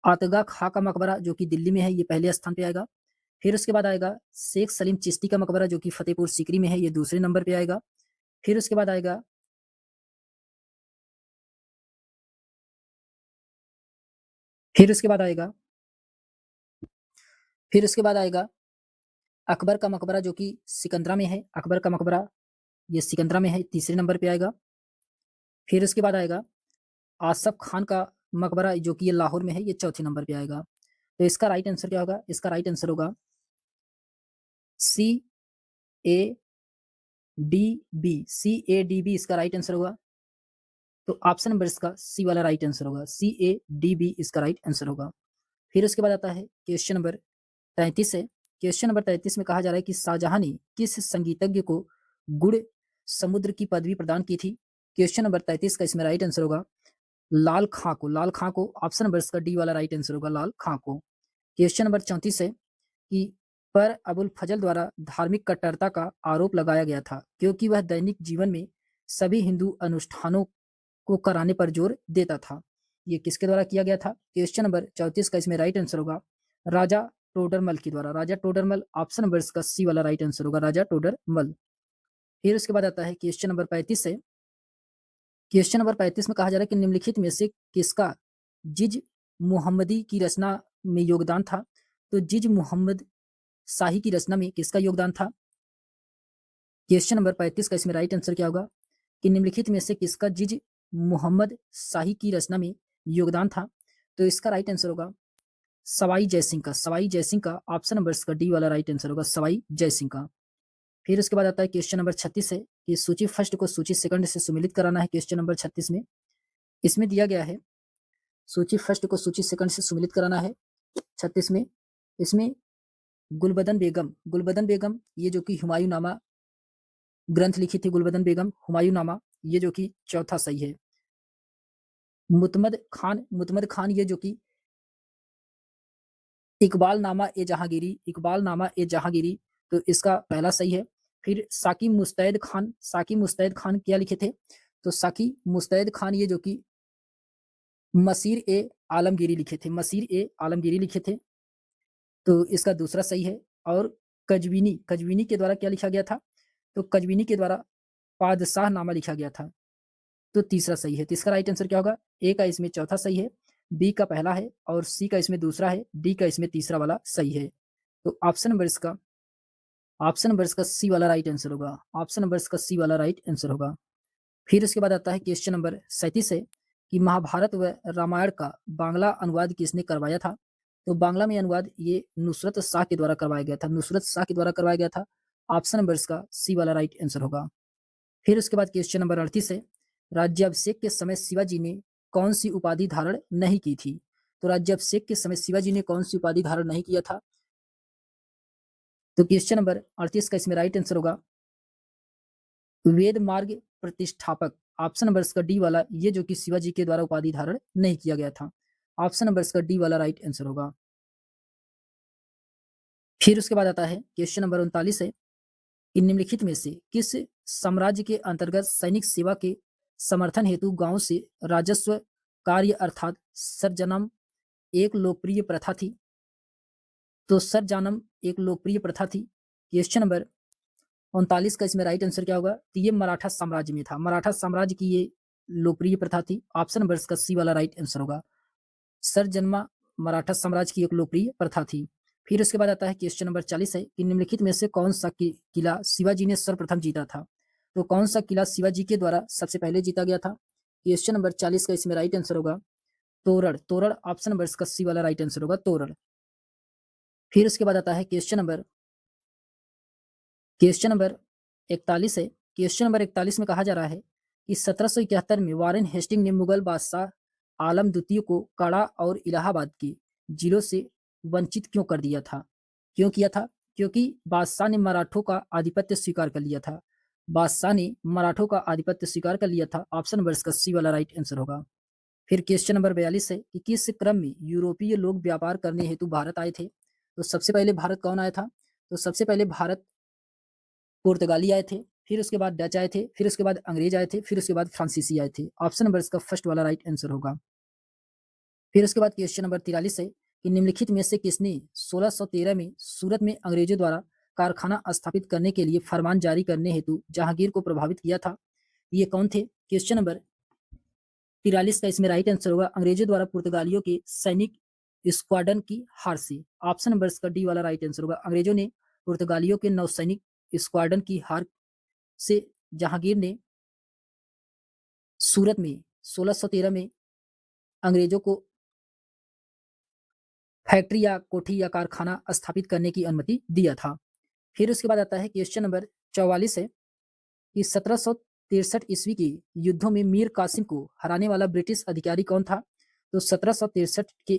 आतगा खां का मकबरा जो कि दिल्ली में है, ये पहले स्थान पे आएगा। फिर उसके बाद आएगा शेख सलीम चिश्ती का मकबरा जो कि फतेहपुर सीकरी में है, ये दूसरे नंबर पे आएगा। फिर उसके बाद आएगा फिर उसके बाद आएगा फिर उसके बाद आएगा अकबर का मकबरा जो कि सिकंदरा में है। अकबर का मकबरा ये सिकंदरा में है, तीसरे नंबर पे आएगा। फिर उसके बाद आएगा आसफ खान का मकबरा जो कि ये लाहौर में है, ये चौथे नंबर पे आएगा। तो इसका राइट आंसर क्या होगा? इसका राइट आंसर होगा C A D B. C A D B इसका राइट आंसर होगा। तो ऑप्शन नंबर इसका सी वाला राइट आंसर होगा। सी ए डी बी इसका राइट आंसर होगा। फिर उसके बाद आता है क्वेश्चन नंबर 33 है। क्वेश्चन नंबर 33 में कहा जा रहा है कि शाहजहां ने किस संगीतज्ञ को गुड़ समुद्र की पदवी प्रदान की थी? क्वेश्चन नंबर 33 का इसमें राइट आंसर होगा लाल खां को। ऑप्शन नंबर इसका डी वाला राइट आंसर होगा, लाल खां को। क्वेश्चन नंबर 34 है कि पर अबुल फजल द्वारा धार्मिक कट्टरता का आरोप लगाया गया था क्योंकि वह दैनिक जीवन में सभी हिंदू अनुष्ठानों को कराने पर जोर देता था। ये किसके द्वारा किया गया था? क्वेश्चन नंबर 34 का इसमें राइट आंसर होगा राजा टोडरमल के द्वारा। राजा टोडरमल ऑप्शन नंबर इसका सी वाला राइट आंसर होगा, राजा टोडरमल। फिर उसके बाद आता है क्वेश्चन नंबर 35 है। क्वेश्चन नंबर 35 में कहा जा रहा है कि निम्नलिखित में से किसका जिज मुहम्मदी की रचना में योगदान था? तो जिज मुहम्मद शाही की रचना में किसका योगदान था? क्वेश्चन नंबर 35 का इसमें राइट आंसर क्या होगा कि निम्नलिखित में से किसका जिज मोहम्मद शाही की रचना में योगदान था? तो इसका राइट आंसर होगा सवाई जयसिंह का। सवाई जयसिंह का ऑप्शन नंबर इसका डी वाला राइट आंसर होगा, सवाई जयसिंह का। फिर उसके बाद आता है क्वेश्चन नंबर 36 है कि सूची फर्स्ट को सूची सेकंड से सुमेलित कराना है। क्वेश्चन नंबर 36 में इसमें दिया गया है सूची फर्स्ट को सूची सेकंड से सुमेलित कराना है। 36 में इसमें गुलबदन बेगम ये जो कि हुमायूं नामा ग्रंथ लिखी थी, गुलबदन बेगम हुमायूं नामा, ये जो कि चौथा सही है। मुतमद खान ये जो कि इकबाल नामा ए जहांगीरी, तो इसका पहला सही है। फिर साकी मुस्तैद खान क्या लिखे थे? तो साकी मुस्तैद खान ये जो कि मसीर ए आलमगीरी लिखे थे, मसीर ए आलमगीरी लिखे थे, तो इसका दूसरा सही है। और कजवीनी के द्वारा क्या लिखा गया था? तो कजवीनी के द्वारा पादशाह नामा लिखा गया था, तो तीसरा सही है। तो इसका राइट आंसर क्या होगा? ए का इसमें चौथा सही है, बी का पहला है और सी का इसमें दूसरा है, डी का इसमें तीसरा वाला सही है। तो ऑप्शन नंबर इसका सी वाला राइट आंसर होगा, ऑप्शन नंबर इसका सी वाला राइट आंसर होगा। फिर उसके बाद आता है क्वेश्चन नंबर 37 है कि महाभारत व रामायण का बांग्ला अनुवाद किसने करवाया था? तो बांग्ला में अनुवाद ये नुसरत शाह के द्वारा करवाया गया था, नुसरत शाह के द्वारा करवाया गया था। ऑप्शन नंबर इसका सी वाला राइट आंसर होगा। फिर उसके बाद क्वेश्चन नंबर 38 है, राज्याभिषेक के समय शिवाजी ने कौन सी उपाधि धारण नहीं की थी? तो राज्याभिषेक के समय शिवाजी ने कौन सी उपाधि धारण नहीं किया था? तो क्वेश्चन नंबर 38 का इसमें राइट आंसर होगा वेद मार्ग प्रतिष्ठापक। ऑप्शन नंबर इसका डी वाला, ये जो कि शिवाजी के द्वारा उपाधि धारण नहीं किया गया था। ऑप्शन नंबर इसका डी वाला राइट आंसर होगा। फिर उसके बाद आता है क्वेश्चन नंबर 39 है कि निम्नलिखित में से किस साम्राज्य के अंतर्गत सैनिक सेवा के समर्थन हेतु गांव से राजस्व कार्य अर्थात सरजनम एक लोकप्रिय प्रथा थी? तो सरजानम एक लोकप्रिय प्रथा थी। क्वेश्चन नंबर 39 का इसमें राइट आंसर क्या होगा? तो ये मराठा साम्राज्य में था, मराठा साम्राज्य की ये लोकप्रिय प्रथा थी। ऑप्शन नंबर इसका सी वाला राइट आंसर होगा, सरजन्मा मराठा साम्राज्य की एक लोकप्रिय प्रथा थी। फिर उसके बाद आता है क्वेश्चन नंबर 40 है कि निम्नलिखित में से कौन सा किला शिवाजी ने सर्वप्रथम जीता था? तो कौन सा किला शिवाजी के द्वारा सबसे पहले जीता गया था? क्वेश्चन नंबर 40 का इसमें राइट आंसर होगा तोरड़। तोरड़ ऑप्शन नंबर इसका सी वाला राइट आंसर होगा, तोरड़। फिर उसके बाद आता है क्वेश्चन नंबर 41 है। क्वेश्चन नंबर 41 में कहा जा रहा है कि 1771 में वारेन हेस्टिंग ने मुगल बादशाह आलम द्वितीय को कड़ा और इलाहाबाद के जिलों से वंचित क्यों कर दिया था? क्यों किया था? क्योंकि बादशाह ने मराठों का आधिपत्य स्वीकार कर लिया था, बादशाह ने मराठों का आधिपत्य स्वीकार कर लिया था। ऑप्शन नंबर इसका सी वाला राइट आंसर होगा। फिर क्वेश्चन नंबर 42 है कि किस क्रम में यूरोपीय लोग व्यापार करने हेतु भारत आए थे? तो सबसे पहले भारत कौन आया था? तो सबसे पहले भारत पुर्तगाली आए थे, फिर उसके बाद डच आए थे, फिर उसके बाद अंग्रेज आए थे, फिर उसके बाद फ्रांसीसी आए थे। ऑप्शन नंबर इसका फर्स्ट वाला राइट आंसर होगा। फिर उसके बाद क्वेश्चन नंबर 43 है कि निम्नलिखित में से किसने 1613 में सूरत में अंग्रेजों द्वारा कारखाना स्थापित करने के लिए फरमान जारी करने हेतु जहांगीर को प्रभावित किया था? ये कौन थे? क्वेश्चन नंबर 43 का इसमें राइट आंसर होगा अंग्रेजों द्वारा पुर्तगालियों के सैनिक स्क्वाड्रन की हार से। ऑप्शन नंबर इसका डी वाला राइट आंसर होगा, अंग्रेजों ने पुर्तगालियों के नौसैनिक स्क्वाड्रन की हार से जहांगीर ने सूरत में 1613 में अंग्रेजों को फैक्ट्री या कोठी या कारखाना स्थापित करने की अनुमति दिया था। फिर उसके बाद आता है क्वेश्चन नंबर 44 है कि 1763 ईस्वी के युद्धों में मीर कासिम को हराने वाला ब्रिटिश अधिकारी कौन था? तो 1763 के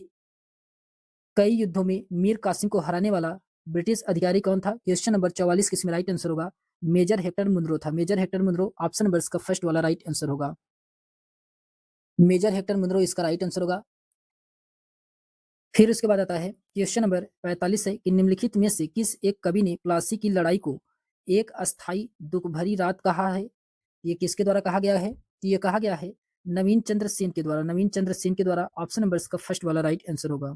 कई युद्धों में मीर कासिम को हराने वाला ब्रिटिश अधिकारी कौन था? क्वेश्चन नंबर 44 के इसमें राइट आंसर होगा मेजर हेक्टर मुनरो था, major Hector Munro. Option number इसका फर्स्ट वाला राइट आंसर होगा, मेजर हेक्टर मुनरो इसका राइट आंसर होगा। फिर उसके बाद आता है क्वेश्चन नंबर 45 है कि निम्नलिखित में से किस एक कवि ने प्लासी की लड़ाई को एक अस्थाई दुख भरी रात कहा है? ये किसके द्वारा कहा गया है? तो ये कहा गया है नवीन चंद्र सेन के द्वारा, नवीन चंद्र सेन के द्वारा। ऑप्शन नंबर इसका फर्स्ट वाला राइट आंसर होगा।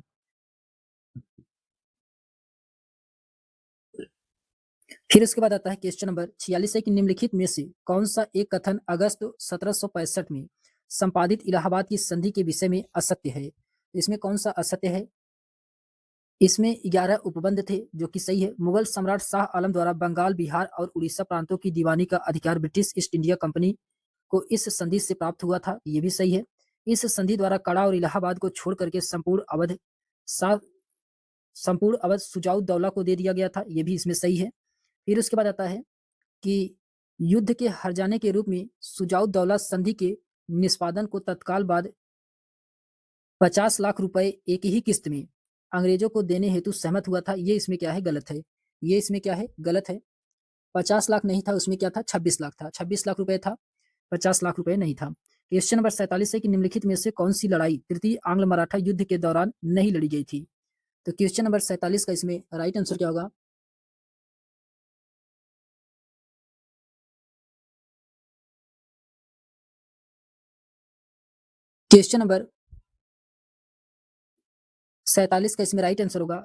फिर उसके बाद आता है क्वेश्चन नंबर 46 है कि निम्नलिखित में से कौन सा एक कथन अगस्त 1765 में संपादित इलाहाबाद की संधि के विषय में असत्य है? इसमें कौन सा असत्य है? इसमें 11 उपबंध थे जो कि सही है। मुगल सम्राट शाह आलम द्वारा बंगाल, बिहार और उड़ीसा प्रांतों की दीवानी का अधिकार ब्रिटिश ईस्ट इंडिया कंपनी को इस संधि से प्राप्त हुआ था, ये भी सही है। इस संधि द्वारा कड़ा और इलाहाबाद को छोड़ करके सा संपूर्ण अवध सुजाउद्दौला को दे दिया गया था, ये भी इसमें सही है। फिर उसके बाद आता है कि युद्ध के हार जाने के रूप में सुजाउद्दौला संधि के निष्पादन को तत्काल बाद 50 लाख रुपए एक ही किस्त में अंग्रेजों को देने हेतु सहमत हुआ था। ये इसमें क्या है? गलत है। ये इसमें क्या है? गलत है। 50 लाख नहीं था, उसमें क्या था? 26 लाख था। 26 लाख रुपए था, 50 लाख रुपए नहीं था। क्वेश्चन नंबर 47 है कि निम्नलिखित में से कौन सी लड़ाई तृतीय आंग्ल मराठा युद्ध के दौरान नहीं लड़ी गई थी? तो क्वेश्चन नंबर 47 का इसमें राइट आंसर क्या होगा? क्वेश्चन नंबर 47 का इसमें राइट आंसर होगा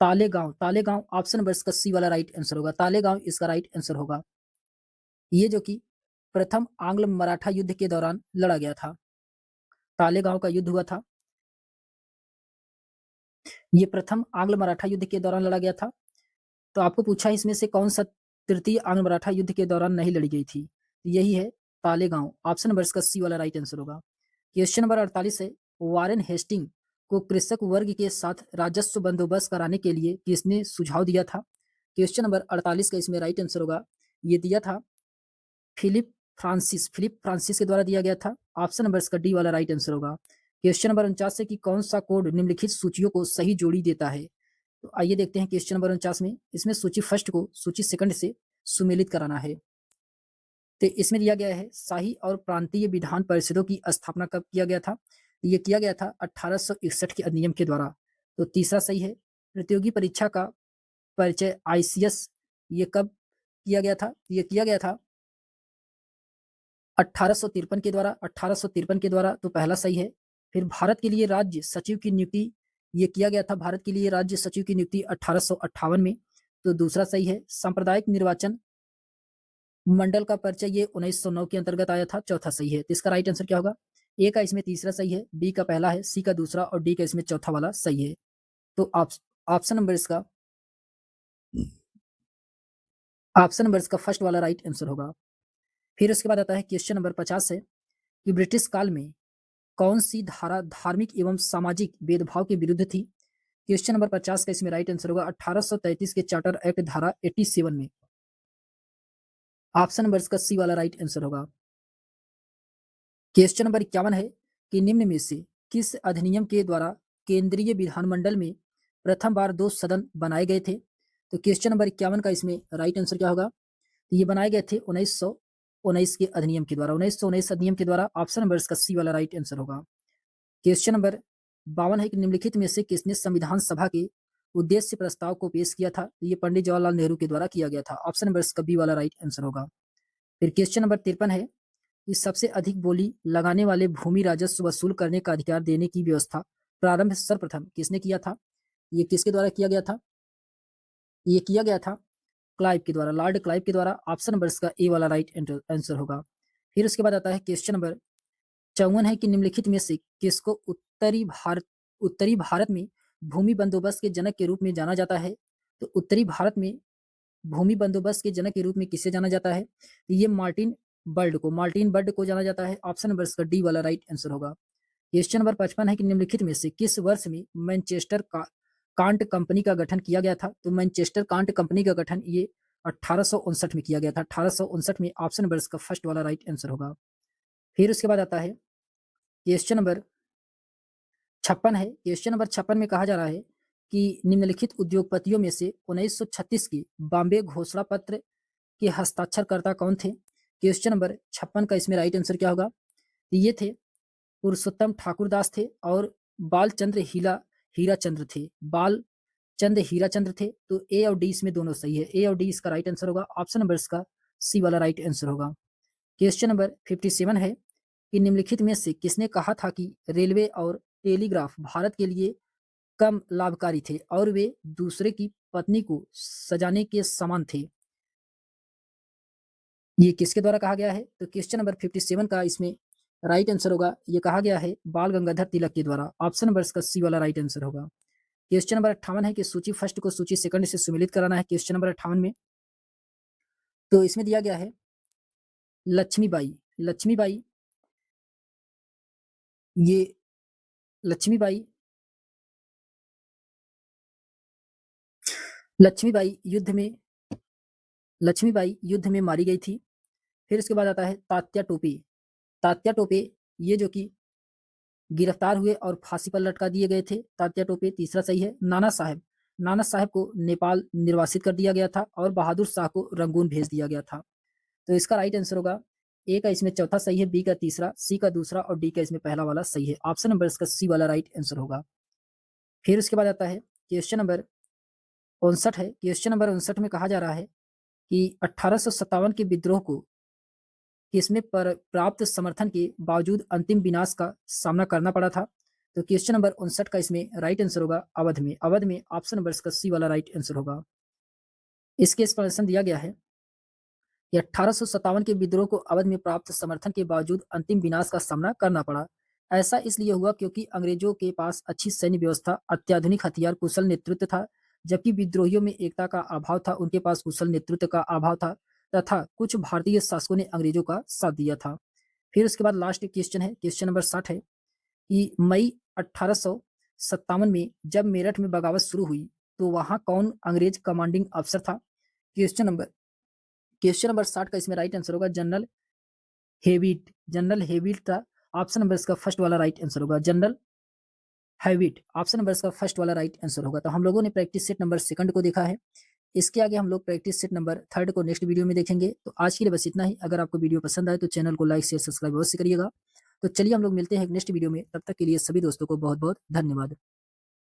तालेगांव। तालेगांव ऑप्शन नंबर इसका सी वाला राइट आंसर होगा। तालेगांव इसका राइट आंसर होगा। ये जो कि प्रथम आंग्ल मराठा युद्ध के दौरान लड़ा गया था। तालेगांव का युद्ध हुआ था। ये प्रथम आंग्ल मराठा युद्ध के दौरान लड़ा गया था। तो आपको पूछा इसमें से कौन सा तृतीय आंग्ल मराठा युद्ध के दौरान नहीं लड़ी गई थी? यही है तालेगांव। ऑप्शन नंबर इसका सी वाला राइट आंसर होगा। क्वेश्चन नंबर 48 है वारेन हेस्टिंग को कृषक वर्ग के साथ राजस्व बंदोबस्त कराने के लिए किसने सुझाव दिया था? क्वेश्चन नंबर 48 का इसमें राइट आंसर होगा, ये दिया था फिलिप फ्रांसिस के द्वारा दिया गया था। ऑप्शन नंबर इसका डी वाला राइट आंसर होगा। क्वेश्चन नंबर 49 है कि कौन सा कोड निम्नलिखित सूचियों को सही जोड़ी देता है? तो आइए देखते हैं क्वेश्चन नंबर 49 में। इसमें सूची फर्स्ट को सूची सेकंड से सुमेलित कराना है। तो इसमें दिया गया है शाही और प्रांतीय विधान परिषदों की स्थापना कब किया गया था? ये किया गया था 1861 के अधिनियम के द्वारा। तो तीसरा सही है। प्रतियोगी परीक्षा का परिचय आईसीएस ये कब किया गया था? ये किया गया था 1853 के द्वारा। 1853 के द्वारा, तो पहला सही है। फिर भारत के लिए राज्य सचिव की नियुक्ति ये किया गया था। भारत के लिए राज्य सचिव की नियुक्ति 1858 में, तो दूसरा सही है। सांप्रदायिक निर्वाचन मंडल का परिचय ये 1909 के अंतर्गत आया था, चौथा सही है। तो इसका राइट आंसर क्या होगा? ए का इसमें तीसरा सही है, बी का पहला है, सी का दूसरा और डी का इसमें चौथा वाला सही है। तो ऑप्शन नंबर इसका ऑप्शन नंबर इसका फर्स्ट वाला राइट आंसर होगा। फिर उसके बाद आता है क्वेश्चन नंबर 50 है कि ब्रिटिश काल में कौन सी धारा धार्मिक एवं सामाजिक भेदभाव के विरुद्ध थी? क्वेश्चन नंबर 50 का इसमें राइट आंसर होगा 1833 के चार्टर एक्ट धारा 87 में। ऑप्शन नंबर इसका सी वाला राइट आंसर होगा। क्वेश्चन नंबर 51 है कि निम्न में से किस अधिनियम के द्वारा केंद्रीय विधानमंडल में प्रथम बार 2 सदन बनाए गए थे? तो क्वेश्चन नंबर 51 का इसमें राइट आंसर क्या होगा? तो ये बनाए गए थे 1919 के अधिनियम के द्वारा। 1919 अधिनियम के द्वारा। ऑप्शन नंबर इसका सी वाला राइट आंसर होगा। क्वेश्चन नंबर 52 है कि निम्नलिखित में से किसने संविधान सभा के उद्देश्य प्रस्ताव को पेश किया था? ये पंडित जवाहरलाल नेहरू के द्वारा किया गया था। ऑप्शन नंबर इसका बी वाला राइट आंसर होगा। फिर क्वेश्चन नंबर 53 है कि सबसे अधिक बोली लगाने वाले भूमि राजस्व वसूल करने का अधिकार देने की व्यवस्था प्रारंभ सर्वप्रथम किसने किया था? ये किसके द्वारा किया गया था? ये किया गया था क्लाइव के द्वारा, लॉर्ड क्लाइव के द्वारा। ऑप्शन नंबर इसका ए वाला राइट आंसर होगा। फिर उसके बाद आता है क्वेश्चन नंबर 54 है कि निम्नलिखित में से किसको उत्तरी भारत में भूमि बंदोबस्त के जनक के रूप में जाना जाता है? तो उत्तरी भारत में भूमि बंदोबस्त के जनक के रूप में किसे जाना जाता है? तो ये मार्टिन बर्ड को जाना जाता है। ऑप्शन नंबर इसका डी वाला राइट आंसर होगा। क्वेश्चन नंबर 55 है कि निम्नलिखित में से किस वर्ष में मैनचेस्टर कांट कंपनी का गठन किया गया था? तो मैनचेस्टर कांट कंपनी का गठन ये 1859 में किया गया था। 1859 में। ऑप्शन नंबर इसका फर्स्ट वाला राइट आंसर होगा। फिर उसके बाद आता है क्वेश्चन नंबर 56 है। क्वेश्चन नंबर 56 में कहा जा रहा है कि निम्नलिखित उद्योगपतियों में से 1936 की बॉम्बे घोषणा पत्र के हस्ताक्षरकर्ता कौन थे? क्वेश्चन नंबर 56 का इसमें राइट आंसर क्या होगा? ये थे पुरुषोत्तम ठाकुर दास थे और बालचंद्र हीराचंद्र थे। बालचंद्र हीराचंद्र थे। तो ए और डी इसमें दोनों सही है। ए और डी इसका राइट आंसर होगा। ऑप्शन नंबर इसका सी वाला राइट आंसर होगा। क्वेश्चन नंबर 57 है कि निम्नलिखित में से किसने कहा था कि रेलवे और टेलीग्राफ भारत के लिए कम लाभकारी थे और वे दूसरे की पत्नी को सजाने के समान थे? ये किसके द्वारा कहा गया है? तो क्वेश्चन नंबर 57 का इसमें राइट आंसर होगा, ये कहा गया है बाल गंगाधर तिलक के द्वारा। ऑप्शन नंबर इसका सी वाला राइट आंसर होगा। क्वेश्चन नंबर 58 है कि सूची फर्स्ट को सूची सेकंड से सुमेलित कराना है क्वेश्चन नंबर 58 में। तो इसमें दिया गया है लक्ष्मीबाई। लक्ष्मीबाई ये लक्ष्मीबाई लक्ष्मीबाई युद्ध में लक्ष्मीबाई युद्ध में मारी गई थी। फिर उसके बाद आता है तात्या टोपे। तात्या टोपे ये जो कि गिरफ्तार हुए और फांसी पर लटका दिए गए थे। तात्या टोपे तीसरा सही है। नाना साहब, नाना साहब को नेपाल निर्वासित कर दिया गया था और बहादुर शाह को रंगून भेज दिया गया था। तो इसका राइट आंसर होगा ए का इसमें चौथा सही है, बी का तीसरा, सी का दूसरा और डी का इसमें पहला वाला सही है। ऑप्शन नंबर इसका सी वाला राइट आंसर होगा। फिर उसके बाद आता है क्वेश्चन नंबर 59 है। क्वेश्चन नंबर 59 में कहा जा रहा है कि 1857 के विद्रोह को किसमें प्राप्त समर्थन के बावजूद अंतिम विनाश का सामना करना पड़ा था। तो क्वेश्चन नंबर 59 का इसमें राइट आंसर होगा अवध में। अवध में ऑप्शन नंबर इसका सी वाला राइट आंसर होगा। इसके एक्सप्लेनेशन दिया गया है कि 1857 के विद्रोह को अवध में प्राप्त समर्थन के बावजूद अंतिम विनाश का सामना करना पड़ा। ऐसा इसलिए हुआ क्योंकि अंग्रेजों के पास अच्छी सैन्य व्यवस्था, अत्याधुनिक हथियार, कुशल नेतृत्व था, जबकि विद्रोहियों में एकता का अभाव था, उनके पास कुशल नेतृत्व का अभाव था तथा कुछ भारतीय शासकों ने अंग्रेजों का साथ दिया था। फिर उसके बाद लास्ट क्वेश्चन है, क्वेश्चन नंबर 60 है कि मई 1857 में जब मेरठ में बगावत शुरू हुई तो वहां कौन अंग्रेज कमांडिंग अफसर था। क्वेश्चन नंबर 60 का इसमें राइट आंसर होगा जनरल हेविट। जनरल हेविट था। ऑप्शन नंबर इसका फर्स्ट वाला राइट आंसर होगा जनरल हेविट। ऑप्शन नंबर इसका फर्स्ट वाला राइट आंसर होगा। तो हम लोगों ने प्रैक्टिस सेट नंबर सेकंड को देखा है। इसके आगे हम लोग प्रैक्टिस सेट नंबर थर्ड को नेक्स्ट वीडियो में देखेंगे। तो आज के लिए बस इतना ही। अगर आपको वीडियो पसंद आए तो चैनल को लाइक शेयर सब्सक्राइब अवश्य करिएगा। तो चलिए हम लोग मिलते हैं नेक्स्ट वीडियो में। तब तक के लिए सभी दोस्तों को बहुत बहुत धन्यवाद।